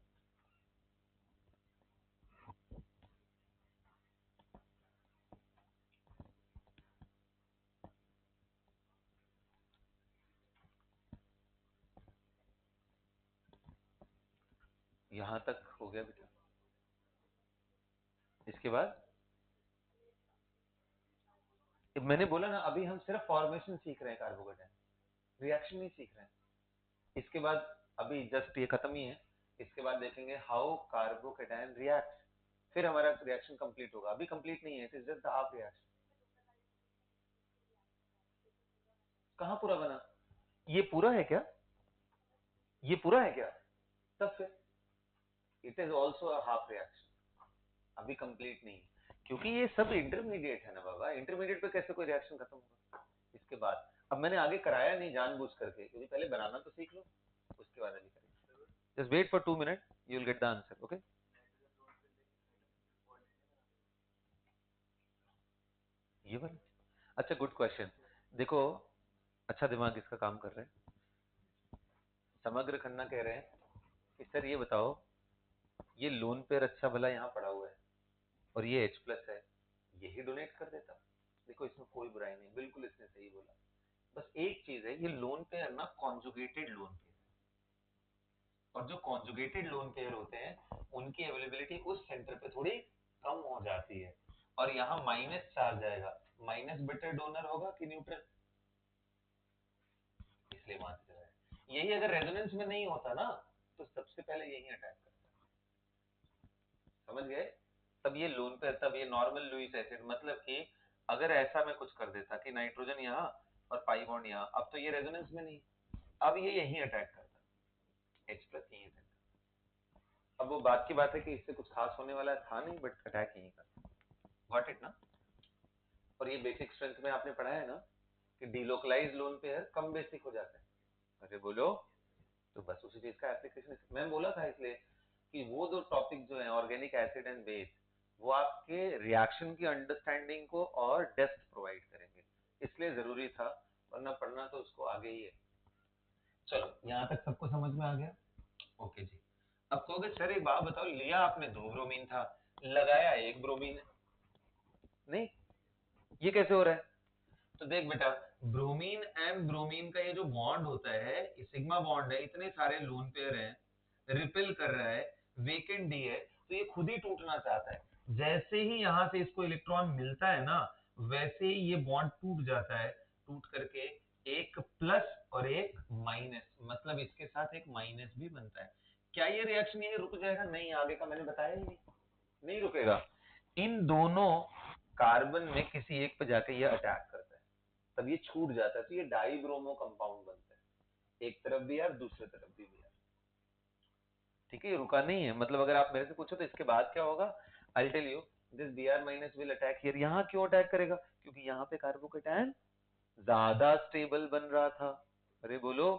यहां तक हो गया बेटा। इसके बाद मैंने बोला ना, अभी हम सिर्फ फॉर्मेशन सीख रहे हैं कार्बोकेटाइन, रिएक्शन नहीं सीख रहे हैं। इसके बाद अभी जस्ट ये खत्म ही है, इसके बाद देखेंगे हाउ कार्बोकेटाइन रिएक्ट। फिर हमारा रिएक्शन कंप्लीट होगा। अभी कंप्लीट नहीं है, it is just the half reaction. कहाँ पूरा बना? ये पूरा है क्या? ये पूरा है क्या? तब फिर it is also a half reaction, अभी कंप्लीट नहीं है, क्योंकि ये सब इंटरमीडिएट है ना बाबा। इंटरमीडिएट पे कैसे कोई रिएक्शन खत्म होगा इसके बाद? अब मैंने आगे कराया नहीं जानबूझ करके, क्योंकि पहले बनाना तो सीख लो, उसके बाद अभी करेंगे। Just wait for 2 minute, you will get the answer, okay? ये वाला, अच्छा गुड क्वेश्चन। देखो, अच्छा दिमाग इसका काम कर रहे हैं। समग्र खन्ना कह रहे हैं कि सर ये बताओ, ये लोन पेयर अच्छा भला यहाँ पड़ा हुआ है और ये H प्लस है, यही डोनेट कर देता। देखो इसमें कोई बुराई नहीं, बिल्कुल इसने सही बोला। बस एक चीज है, ये लोन पेयर ना कॉन्जुगेटेड लोन पेयर, और जो कॉन्जुगेटेड लोन पेयर होते हैं उनकी अवेलेबिलिटी उस सेंटर पे थोड़ी कम हो जाती है, और यहाँ माइनस चार्ज आएगा। माइनस बिटर डोनर होगा कि न्यूट्रल, इसलिए वहां से चला है। यही अगर रेजोनेंस में नहीं होता ना, तो सबसे पहले यही अटैक करता। समझ गए? तब ये लोन पेयर, तब ये नॉर्मल लुईस एसिड, मतलब कि अगर ऐसा मैं कुछ कर देता कि नाइट्रोजन यहाँ और पाई बॉन्ड यहाँ, अब तो ये रेजोनेंस में नहीं, अब ये यहीं अटैक करता, H प्लस यहीं था। अब वो बात की बात है कि इससे कुछ खास होने वाला था नहीं, बट अटैक यहीं करता। गॉट इट ना? और ये बेसिक स्ट्रेंथ में आपने पढ़ा है ना कि डिलोकलाइज लोन पेयर कम बेसिक हो जाता है। अरे बोलो, तो बस उसी चीज का एप्लीकेशन मैं बोला था, इसलिए कि वो दो टॉपिक जो है ऑर्गेनिक एसिड एंड बेस, वो आपके रिएक्शन की अंडरस्टैंडिंग को और डेप्थ प्रोवाइड करेंगे, इसलिए जरूरी था, वरना पढ़ना तो उसको आगे ही है। चलो यहाँ तक सबको समझ में आ गया? ओके जी। अब कहोगे सर एक बात बताओ, लिया आपने 2 ब्रोमीन था, लगाया 1 ब्रोमीन है, नहीं ये कैसे हो रहा है? तो देख बेटा, ब्रोमीन एंड ब्रोमीन का ये जो बॉन्ड होता है, ये सिग्मा बॉन्ड है, इतने सारे लोन पेयर हैं, रिपेल कर रहा है, वेकेंट डी है, तो ये खुद ही टूटना चाहता है। जैसे ही यहां से इसको इलेक्ट्रॉन मिलता है ना, वैसे ही ये बॉन्ड टूट जाता है, टूट करके एक प्लस और एक माइनस, मतलब इसके साथ एक माइनस भी बनता है। क्या ये रिएक्शन ये रुक जाएगा? नहीं, आगे का मैंने बताया ही नहीं, नहीं रुकेगा। इन दोनों कार्बन में किसी एक पे जाके ये अटैक करता है, तब ये छूट जाता है, तो ये डाइब्रोमो कंपाउंड बनता है, एक तरफ भी यार दूसरे तरफ भी यार। ठीक है, ये रुका नहीं है, मतलब अगर आप मेरे से पूछो तो इसके बाद क्या होगा, I tell you, this Br minus will attack here. यहाँ क्यों अटैक करेगा? क्योंकि यहाँ पे कार्बोकेटायन ज्यादा स्टेबल बन रहा था। अरे बोलो,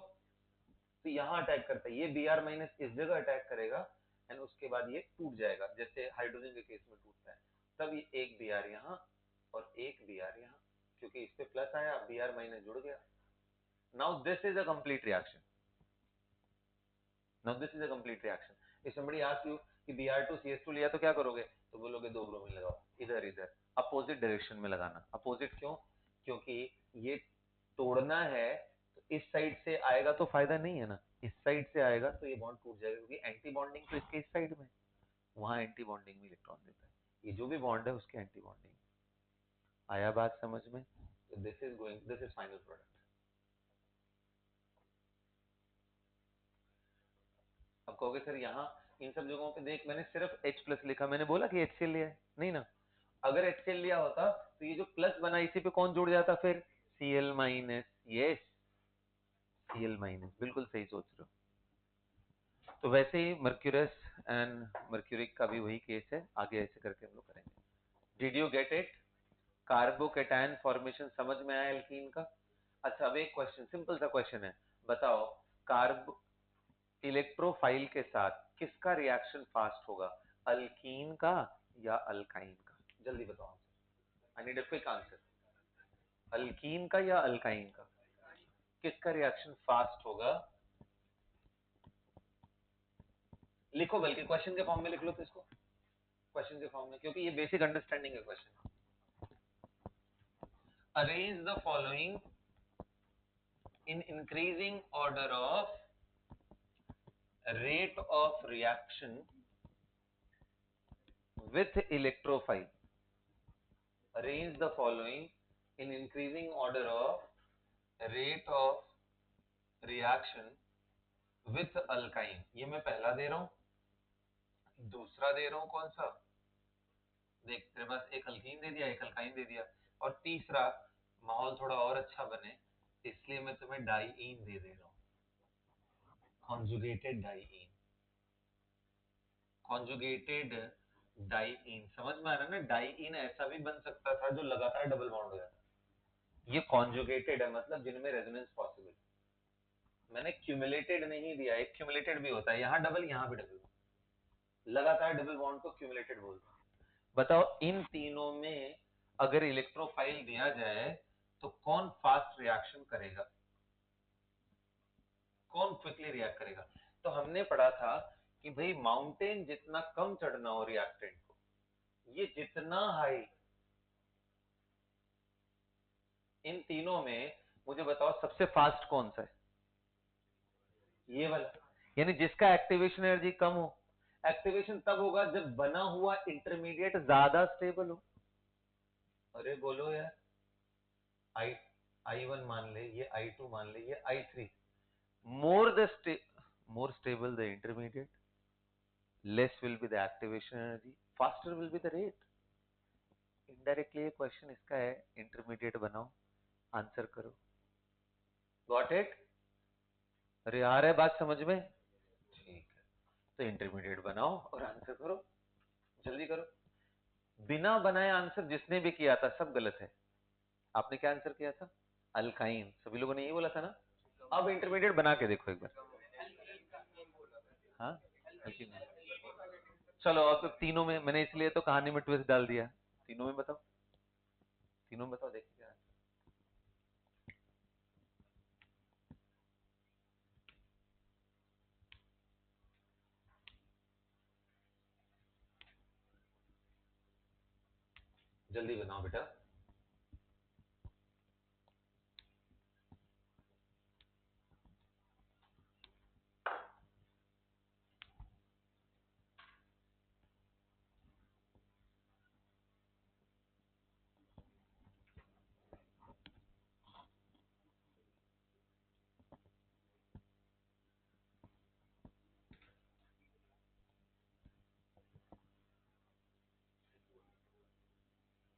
तो यहाँ अटैक करता है, ये Br माइनस इस जगह अटैक करेगा, एंड उसके बाद ये टूट जाएगा, जैसे हाइड्रोजन के केस में टूटता है। तब ये एक Br यहाँ और एक Br यहाँ, क्योंकि इस पे प्लस आया, Br माइनस जुड़ गया। Now this is a complete reaction. Now this is a complete reaction. If somebody ask you कि Br2 CS2 लिया तो क्या करोगे, तो बोलोगे 2 ब्रोमीन लगाओ, इधर इधर अपोजिट डायरेक्शन में लगाना। अपोजिट क्यों? क्योंकि ये तोड़ना है, तो इस साइड से आएगा तो फायदा नहीं है ना, इस साइड से आएगा तो ये बॉन्ड टूट जाएगा, क्योंकि एंटी बॉन्डिंग तो इसके इस साइड में, वहां एंटी बॉन्डिंग में इलेक्ट्रॉन देता है, ये जो भी बॉन्ड है उसके एंटी बॉन्डिंग। आया बात समझ में? तो दिस इज फाइनल प्रोडक्ट। अब कहोगे सर यहाँ इन सब जगहों पे देख, मैंने सिर्फ H प्लस लिखा, मैंने बोला कि HCl लिया है, नहीं ना? अगर HCl लिया होता तो ये जो प्लस बना इसी पे कौन जुड़ जाता फिर? Cl minus, yes, Cl minus, बिल्कुल सही सोच रहे हो। तो वैसे ही मर्क्यूरस एंड मर्क्यूरिक का भी वही केस है, आगे ऐसे करके हम लोग करेंगे। Did you get it? Carbocation formation समझ में आया एल्कीन का? अच्छा, अब एक क्वेश्चन, सिंपल सा क्वेश्चन है, बताओ कार्ब इलेक्ट्रोफाइल के साथ किसका रिएक्शन फास्ट होगा, अल्कीन का या अल्काइन का? जल्दी बताओ answer, I need a quick answer. Alkyne का या अल्काइन का, किसका रिएक्शन फास्ट होगा? लिखो, बल्कि क्वेश्चन के फॉर्म में लिख लो तो इसको, क्वेश्चन के फॉर्म में, क्योंकि ये बेसिक अंडरस्टैंडिंग है question. Arrange the following in increasing order of rate of reaction with electrophile. Arrange the following in increasing order of rate of reaction with alkyne. ये मैं पहला दे रहा हूं, दूसरा दे रहा हूं कौन सा, देख तेरे पास एक अल्कीन दे दिया, एक अल्काइन दे दिया, और तीसरा माहौल थोड़ा और अच्छा बने इसलिए मैं तुम्हें डाईईन दे रहा हूँ, कॉन्जुगेटेड डाईईन। कॉन्जुगेटेड डाईईन समझ में आ रहा है ना? डाईईन ऐसा भी बन सकता था जो लगातार डबल बॉन्ड हो जाता, ये कॉन्जुगेटेड है मतलब जिनमें रेजोनेंस पॉसिबल। मैंने क्यूमुलेटेड नहीं दिया, एक क्यूमुलेटेड भी होता है, यहाँ डबल यहाँ भी डबल, लगातार डबल बॉन्ड को क्यूमुलेटेड बोलते हैं। बताओ इन तीनों में अगर इलेक्ट्रोफाइल दिया जाए तो कौन फास्ट रिएक्शन करेगा, कौन क्विकली रिएक्ट करेगा? तो हमने पढ़ा था कि भाई माउंटेन जितना कम चढ़ना हो रिएक्टेंट को, ये जितना हाई, इन तीनों में मुझे बताओ सबसे फास्ट कौन सा है? ये वाला, यानी जिसका एक्टिवेशन एनर्जी कम हो। एक्टिवेशन तब होगा जब बना हुआ इंटरमीडिएट ज्यादा स्टेबल हो। अरे बोलो यार, आई I1 मान ले, ये I2 मान ले, ये I3, more the more stable the intermediate, less will be the activation energy, faster will be the rate। Indirectly ये क्वेश्चन इसका है, इंटरमीडिएट बनाओ, आंसर करो। Got it? अरे आ रहा है बात समझ में? ठीक है, तो इंटरमीडिएट बनाओ और आंसर करो, जल्दी करो। बिना बनाए आंसर जिसने भी किया था सब गलत है। आपने क्या आंसर किया था? अल्काइन, सभी लोगों ने यही बोला था ना? अब इंटरमीडिएट बना के देखो एक बार। हाँ अल्कीन। चलो अब तो तीनों में मैंने इसलिए तो कहानी में ट्विस्ट डाल दिया, तीनों में बताओ, तीनों में बताओ, देखिए क्या। जल्दी बनाओ बेटा।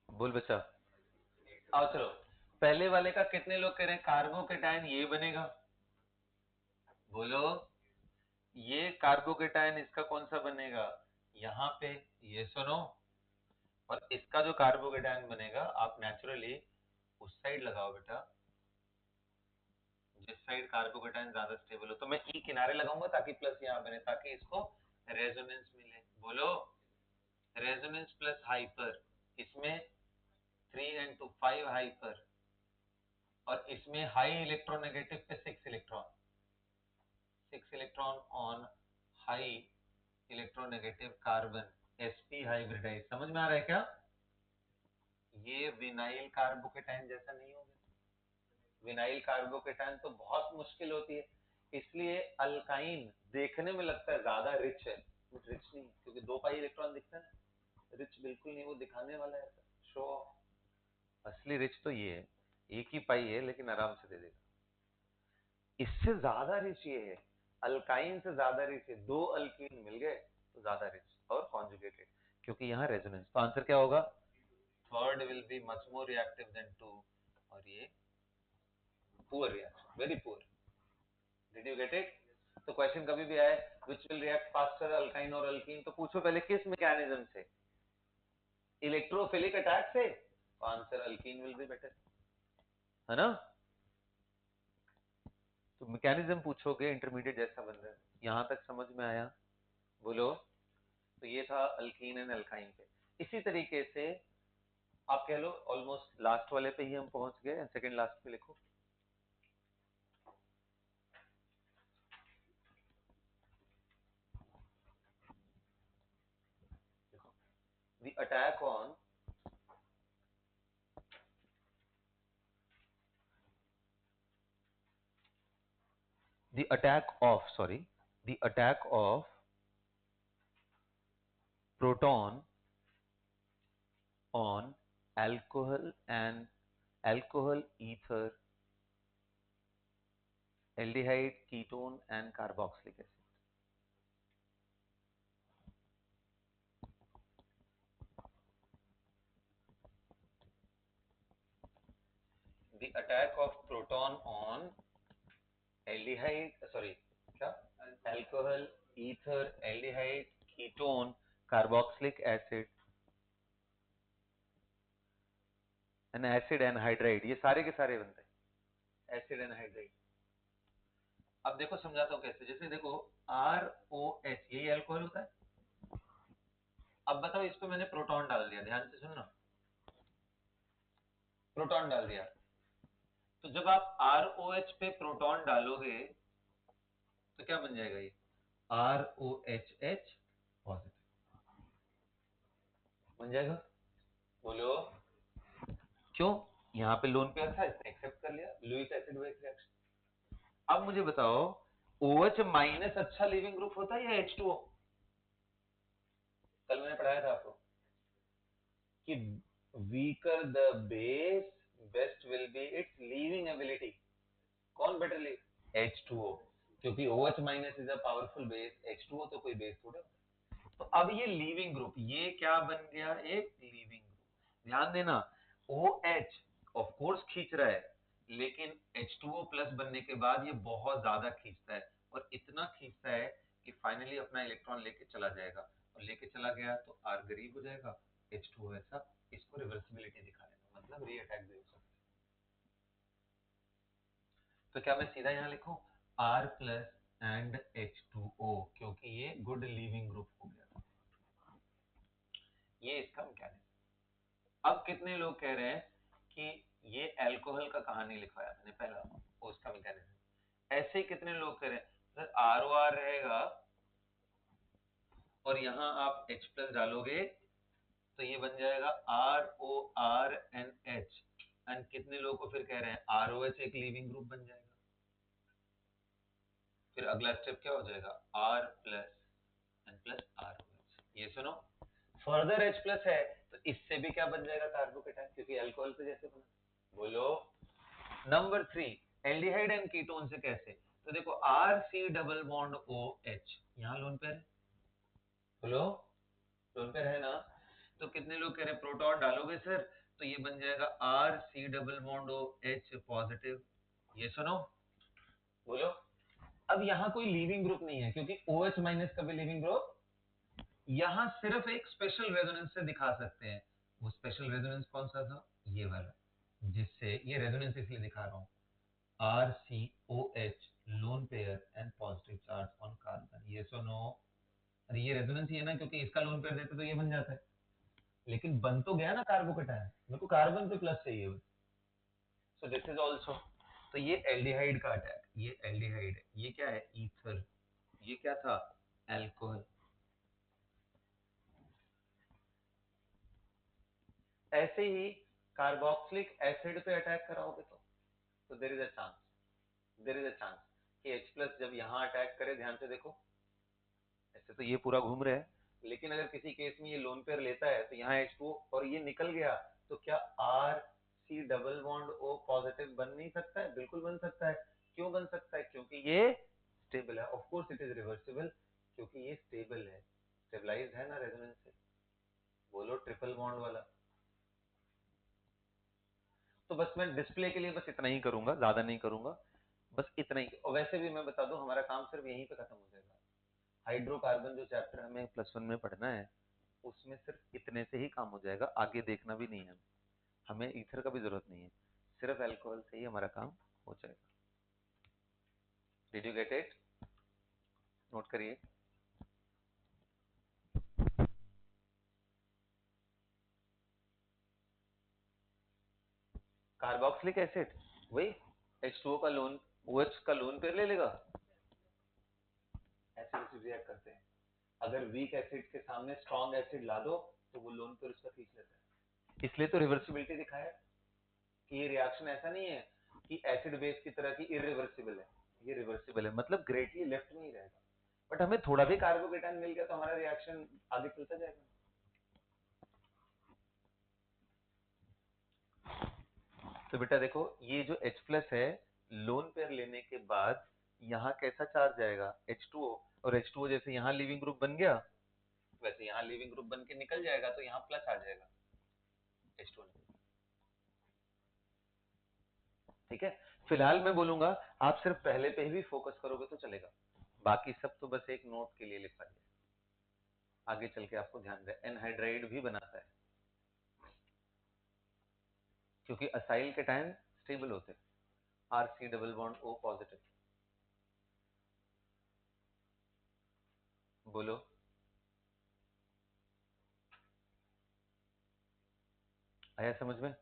बोल बच्चा। आओ चलो, पहले वाले का कितने लोग कह रहे हैं कार्बोकेटायन ये बनेगा? बोलो, ये कार्बोकेटायन इसका कौन सा बनेगा? यहाँ पे, ये सुनो। और इसका जो कार्बोकेटायन बनेगा आप नेचुरली उस साइड लगाओ बेटा, जिस साइड कार्बोकेटायन ज्यादा स्टेबल हो। तो मैं ई किनारे लगाऊंगा ताकि प्लस यहाँ बने, ताकि इसको रेजोनेंस मिले। बोलो, रेजोनेंस प्लस हाइपर, इसमें 3 and 2 5 हाइपर, और इसमें हाई इलेक्ट्रोनेगेटिव पे 6 electron, 6 electron on high electronegative carbon, sp hybridize. समझ में आ रहा है क्या? ये विनाइल कार्बोकेटायन जैसा नहीं होगा। विनाइल कार्बोकेटायन तो बहुत मुश्किल होती है, इसलिए अल्काइन देखने में लगता है ज्यादा रिच है, बट रिच नहीं, क्योंकि 2 पाई इलेक्ट्रॉन दिखता है ना। रिच बिल्कुल नहीं, वो दिखाने वाला है, शो ऑफ। असली रिच तो ये है, एक ही पाई है लेकिन आराम से दे देगा। इससे ज्यादा रिच ये है, अल्काइन से ज्यादा रिच है। 2 अल्कीन मिल गए तो ज्यादा रिच और कॉन्जुगेटेड, क्योंकि यहाँ रेजोनेंस। तो आंसर क्या होगा? Third will be much more reactive than 2, और ये poor reaction, very poor. Did you get it? तो क्वेश्चन कभी भी आए which will react faster, alkyne और अल्कीन, तो पूछो पहले किस मैकेनिज्म से? इलेक्ट्रोफिलिक अटैक से? Answer alkyne will be better, है ना? तो मैकेनिज्म पूछोगे इंटरमीडिएट जैसा बन रहा है। यहां तक समझ में आया? बोलो। तो ये था अल्कीन एंड अल्काइन पे। इसी तरीके से आप कह लो ऑलमोस्ट लास्ट वाले पे ही हम पहुंच गए, सेकंड लास्ट पे लिखो। The attack on the attack of sorry the attack of proton on alcohol and alcohol, ether, aldehyde, ketone and carboxylic acid। the attack of proton on aldehyde, sorry, क्या, alcohol, ether, aldehyde, ketone, carboxylic acid and acid anhydride, ये सारे के सारे बनते हैं acid anhydride. अब देखो समझाता हूँ कैसे, जैसे देखो ROH यही अल्कोहल होता है। अब बताओ इस पे मैंने प्रोटॉन डाल दिया, ध्यान से सुनना, प्रोटॉन डाल दिया, तो जब आप ROH पे प्रोटॉन डालोगे तो क्या बन जाएगा, ये ROHH पॉजिटिव बन जाएगा। बोलो क्यों, यहाँ पे लोन पेयर था, इसने एक्सेप्ट कर लिया, लुईस एसिड बेस रिएक्शन। अब मुझे बताओ OH माइनस अच्छा लिविंग ग्रुप होता है या H2O? कल मैंने पढ़ाया था आपको कि weaker the base best will be its leaving ability। कौन बेटर लीव, H2O, क्योंकि OH minus is a powerful base, H2O तो कोई बेस थोड़ा। तो अब ये लीविंग ग्रुप, ये क्या बन गया, एक लीविंग ग्रुप। ध्यान देना, OH ऑफ कोर्स खींच रहा है, लेकिन H2O प्लस बनने के बाद ये बहुत ज्यादा खींचता है, और इतना खींचता है कि फाइनली अपना इलेक्ट्रॉन लेके चला जाएगा, और लेके चला गया तो R गरीब हो जाएगा, H2O ऐसा, इसको रिवर्सिबिलिटी दिखा देगा, मतलब री अटैक भी हो सकता है। तो क्या मैं सीधा यहाँ लिखूं R प्लस एंड H2O, क्योंकि ये गुड लीविंग ग्रुप हो गया था, ये इसका मैकेनिज्म। अब कितने लोग कह रहे हैं कि ये अल्कोहल का कहानी लिखवाया मैंने पहला, उसका मैकेनिज्म। ऐसे कितने लोग कह रहे हैं सर ROR रहेगा और यहाँ आप H प्लस डालोगे तो ये बन जाएगा RORNH, एंड कितने लोग को फिर कह रहे हैं ROH एक लीविंग ग्रुप बन जाएगा। फिर अगला स्टेप क्या हो जाएगा, R plus and plus ROH। ये सुनो, फर्दर H प्लस है तो इससे भी क्या बन जाएगा, कार्बोकेटाइन, क्योंकि अल्कोहल से जैसे बना। बोलो नंबर 3, एल्डिहाइड एंड कीटोन से कैसे, तो देखो RC डबल बॉन्ड OH, यहाँ लोन पेयर है, बोलो लोन पेयर है ना, तो कितने लोग कह रहे हैं प्रोटॉन डालोगे सर तो ये बन जाएगा RC double bond OH positive. ये सुनो, बोलो। अब यहाँ कोई लीविंग ग्रुप नहीं है, क्योंकि OH माइनस का भी लीविंग ग्रुप, यहाँ सिर्फ एक स्पेशल रेजोनेंस से दिखा सकते हैं। वो स्पेशल रेजोनेंस कौन सा था, ये वाला, जिससे ये रेजोनेंस इसलिए दिखा रहा हूँ, RCOH lone pair and positive charge on carbon. ये सुनो, अरे ये रेजोनेंस ही है ना, क्योंकि इसका लोन पेयर देते तो ये बन जाता है, लेकिन बन तो गया ना कार्बोकेटाइन, मेरे को कार्बन पे प्लस चाहिए। सो दिस इज आल्सो, तो ये एल्डिहाइड का अटैक, ये एल्डिहाइड है, ये क्या है, ईथर, ये क्या था, अल्कोहल। ऐसे ही कार्बोक्सिलिक एसिड पे अटैक कराओगे तो there is a chance, there is a chance कि H प्लस जब यहाँ अटैक करे, ध्यान से देखो, ऐसे तो ये पूरा घूम रहा है, लेकिन अगर किसी केस में ये लोन पेयर लेता है तो यहाँ H2 और ये निकल गया, तो क्या R C double bond O positive बन नहीं सकता है, बिल्कुल बन सकता है। क्यों बन सकता है, क्योंकि ये स्टेबल है, of course it is reversible, क्योंकि ये स्टेबल है, स्टेबलाइज्ड है ना रेजोनेंस से। बोलो ट्रिपल बॉन्ड वाला। तो बस मैं डिस्प्ले के लिए बस इतना ही करूंगा, ज्यादा नहीं करूंगा, बस इतना ही। और वैसे भी मैं बता दूं हमारा काम सिर्फ यहीं पे खत्म हो जाएगा। हाइड्रोकार्बन जो चैप्टर हमें +1 में पढ़ना है उसमें सिर्फ इतने से ही काम हो जाएगा, आगे देखना भी नहीं है, हमें ईथर का भी जरूरत नहीं है, सिर्फ अल्कोहल से ही हमारा काम हो जाएगा। Did you get it, note करिए। कार्बोक्सिलिक एसिड वही H2O का लोन, OH का लोन पेयर ले लेगा, ऐसे रिएक्ट करते हैं। अगर वीक एसिड के सामने स्ट्रॉन्ग एसिड ला दो तो वो लोन पेयर उसका खींच लेता है। इसलिए तो रिवर्सिबिलिटी दिखाया कि ये रिएक्शन ऐसा नहीं है कि एसिड बेस की तरह की इरिवर्सिबल है, ये रिवर्सिबल है, मतलब ग्रेटली लेफ्ट में ही रहेगा, बट हमें थोड़ा भी कार्बोकेटाइन मिल गया तो हमारा रिएक्शन आगे चलता जाएगा। तो बेटा देखो ये जो H प्लस है, लोन पेयर लेने के बाद यहाँ कैसा चार्ज जाएगा, H2O, और H2O जैसे यहाँ लिविंग ग्रुप बन गया वैसे यहाँ लिविंग ग्रुप बन के निकल जाएगा, तो यहाँ प्लस आ जाएगा H2O। ठीक है, फिलहाल मैं बोलूंगा आप सिर्फ पहले पे ही फोकस करोगे तो चलेगा, बाकी सब तो बस एक नोट के लिए लिखा है, आगे चल के आपको ध्यान रहे। एनहाइड्राइड भी बनाता है क्योंकि असाइल कैटायन स्टेबल होते हैं, RC double bond O positive. बोलो, आया समझ में?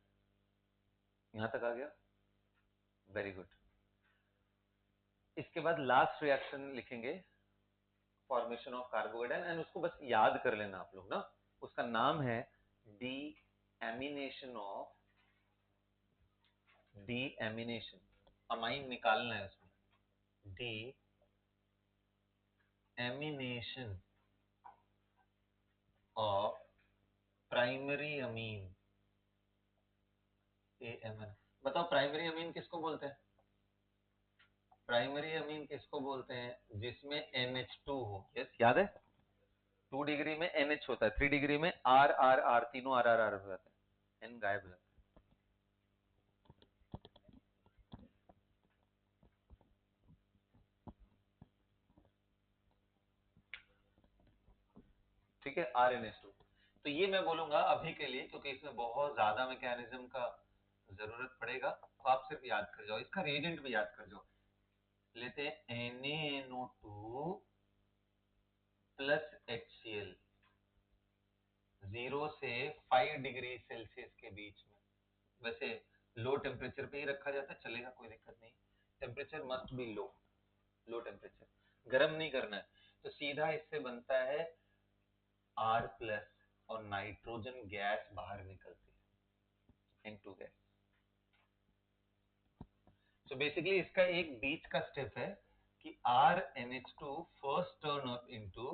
यहां तक आ गया, वेरी गुड। इसके बाद लास्ट रिएक्शन लिखेंगे, फॉर्मेशन ऑफ कार्बोहाइड्रेट, एंड उसको बस याद कर लेना आप लोग ना, उसका नाम है deamination of, deamination, amine निकालना है उसमें, deamination of primary amine, AMN। बताओ प्राइमरी अमीन किसको बोलते हैं? प्राइमरी अमीन किसको बोलते हैं? जिसमें NH2 हो। यस, याद है? 2 डिग्री में NH होता है, 3 डिग्री में R तीनों RR हो जाते हैं, N गायब हो जाता है। ठीक है, RNH2। तो ये मैं बोलूंगा अभी के लिए, क्योंकि इसमें बहुत ज्यादा मैकेनिज्म का जरूरत पड़ेगा, तो आप सिर्फ याद कर जाओ, इसका रिएजेंट भी याद कर जाओ। लेते हैं NaNO2 प्लस HCl, 0 से 5 डिग्री सेल्सियस के बीच में। वैसे लो टेम्परेचर पे ही रखा जाता है, चलेगा, कोई दिक्कत नहीं। Temperature must be low, low temperature, गर्म नहीं करना है। तो सीधा इससे बनता है R प्लस, और नाइट्रोजन गैस बाहर निकलती है, N2 गैस। तो बेसिकली इसका एक बीच का स्टेप है कि RNH2 first turn up into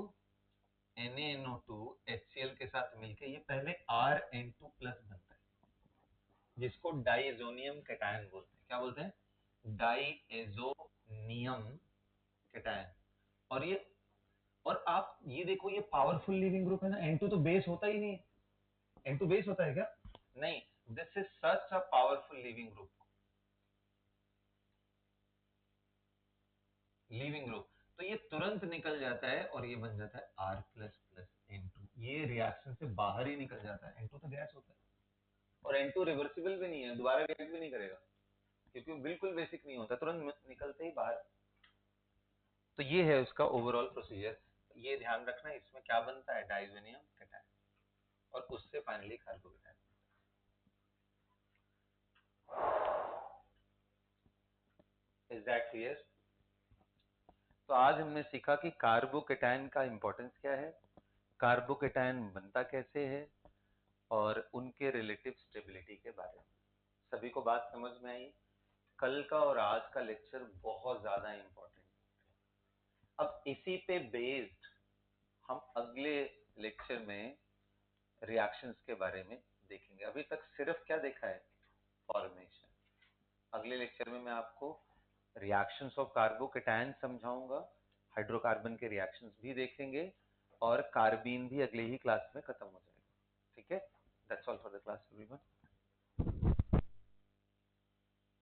NaNO2 HCl के साथ मिलके ये पहले RN2 प्लस बनता है, जिसको डाइएजोनियम कैटायन बोलते हैं। क्या बोलते हैं? Diazonium cation. और ये, और आप ये देखो, ये पावरफुल लीविंग ग्रुप है ना, N2 तो बेस होता ही नहीं है। N2 बेस होता है क्या? नहीं, this is such a powerful leaving group, leaving group. तो ये तुरंत निकल जाता है और ये बन जाता है R प्लस प्लस N2। ये रिएक्शन से बाहर ही निकल जाता है, N2 तो गैस होता है, और N2 रिवर्सिबल भी नहीं है, दोबारा रिएक्ट भी नहीं करेगा, क्योंकि वो बिल्कुल बेसिक नहीं होता, तुरंत निकलते ही बाहर। तो ये है उसका ओवरऑल प्रोसीजर। ये ध्यान रखना, इसमें क्या बनता है? डाइजोनियम कैटायन, और उससे finally carbocation. Is that clear? तो आज हमने सीखा कि कार्बोकेटायन का इंपॉर्टेंस क्या है, कार्बोकेटायन बनता कैसे है, और उनके रिलेटिव स्टेबिलिटी के बारे में। सभी को बात समझ में आई? कल का और आज का लेक्चर बहुत ज्यादा इंपॉर्टेंट है। अब इसी पे बेस्ड हम अगले लेक्चर में रिएक्शंस के बारे में देखेंगे। अभी तक सिर्फ क्या देखा है? फॉर्मेशन। अगले लेक्चर में मैं आपको रिएक्शंस ऑफ कार्बोकेटायन समझाऊंगा, हाइड्रोकार्बन के रिएक्शंस भी देखेंगे, और कार्बीन भी अगले ही क्लास में खत्म हो जाएगा। ठीक है, that's all for the class everyone.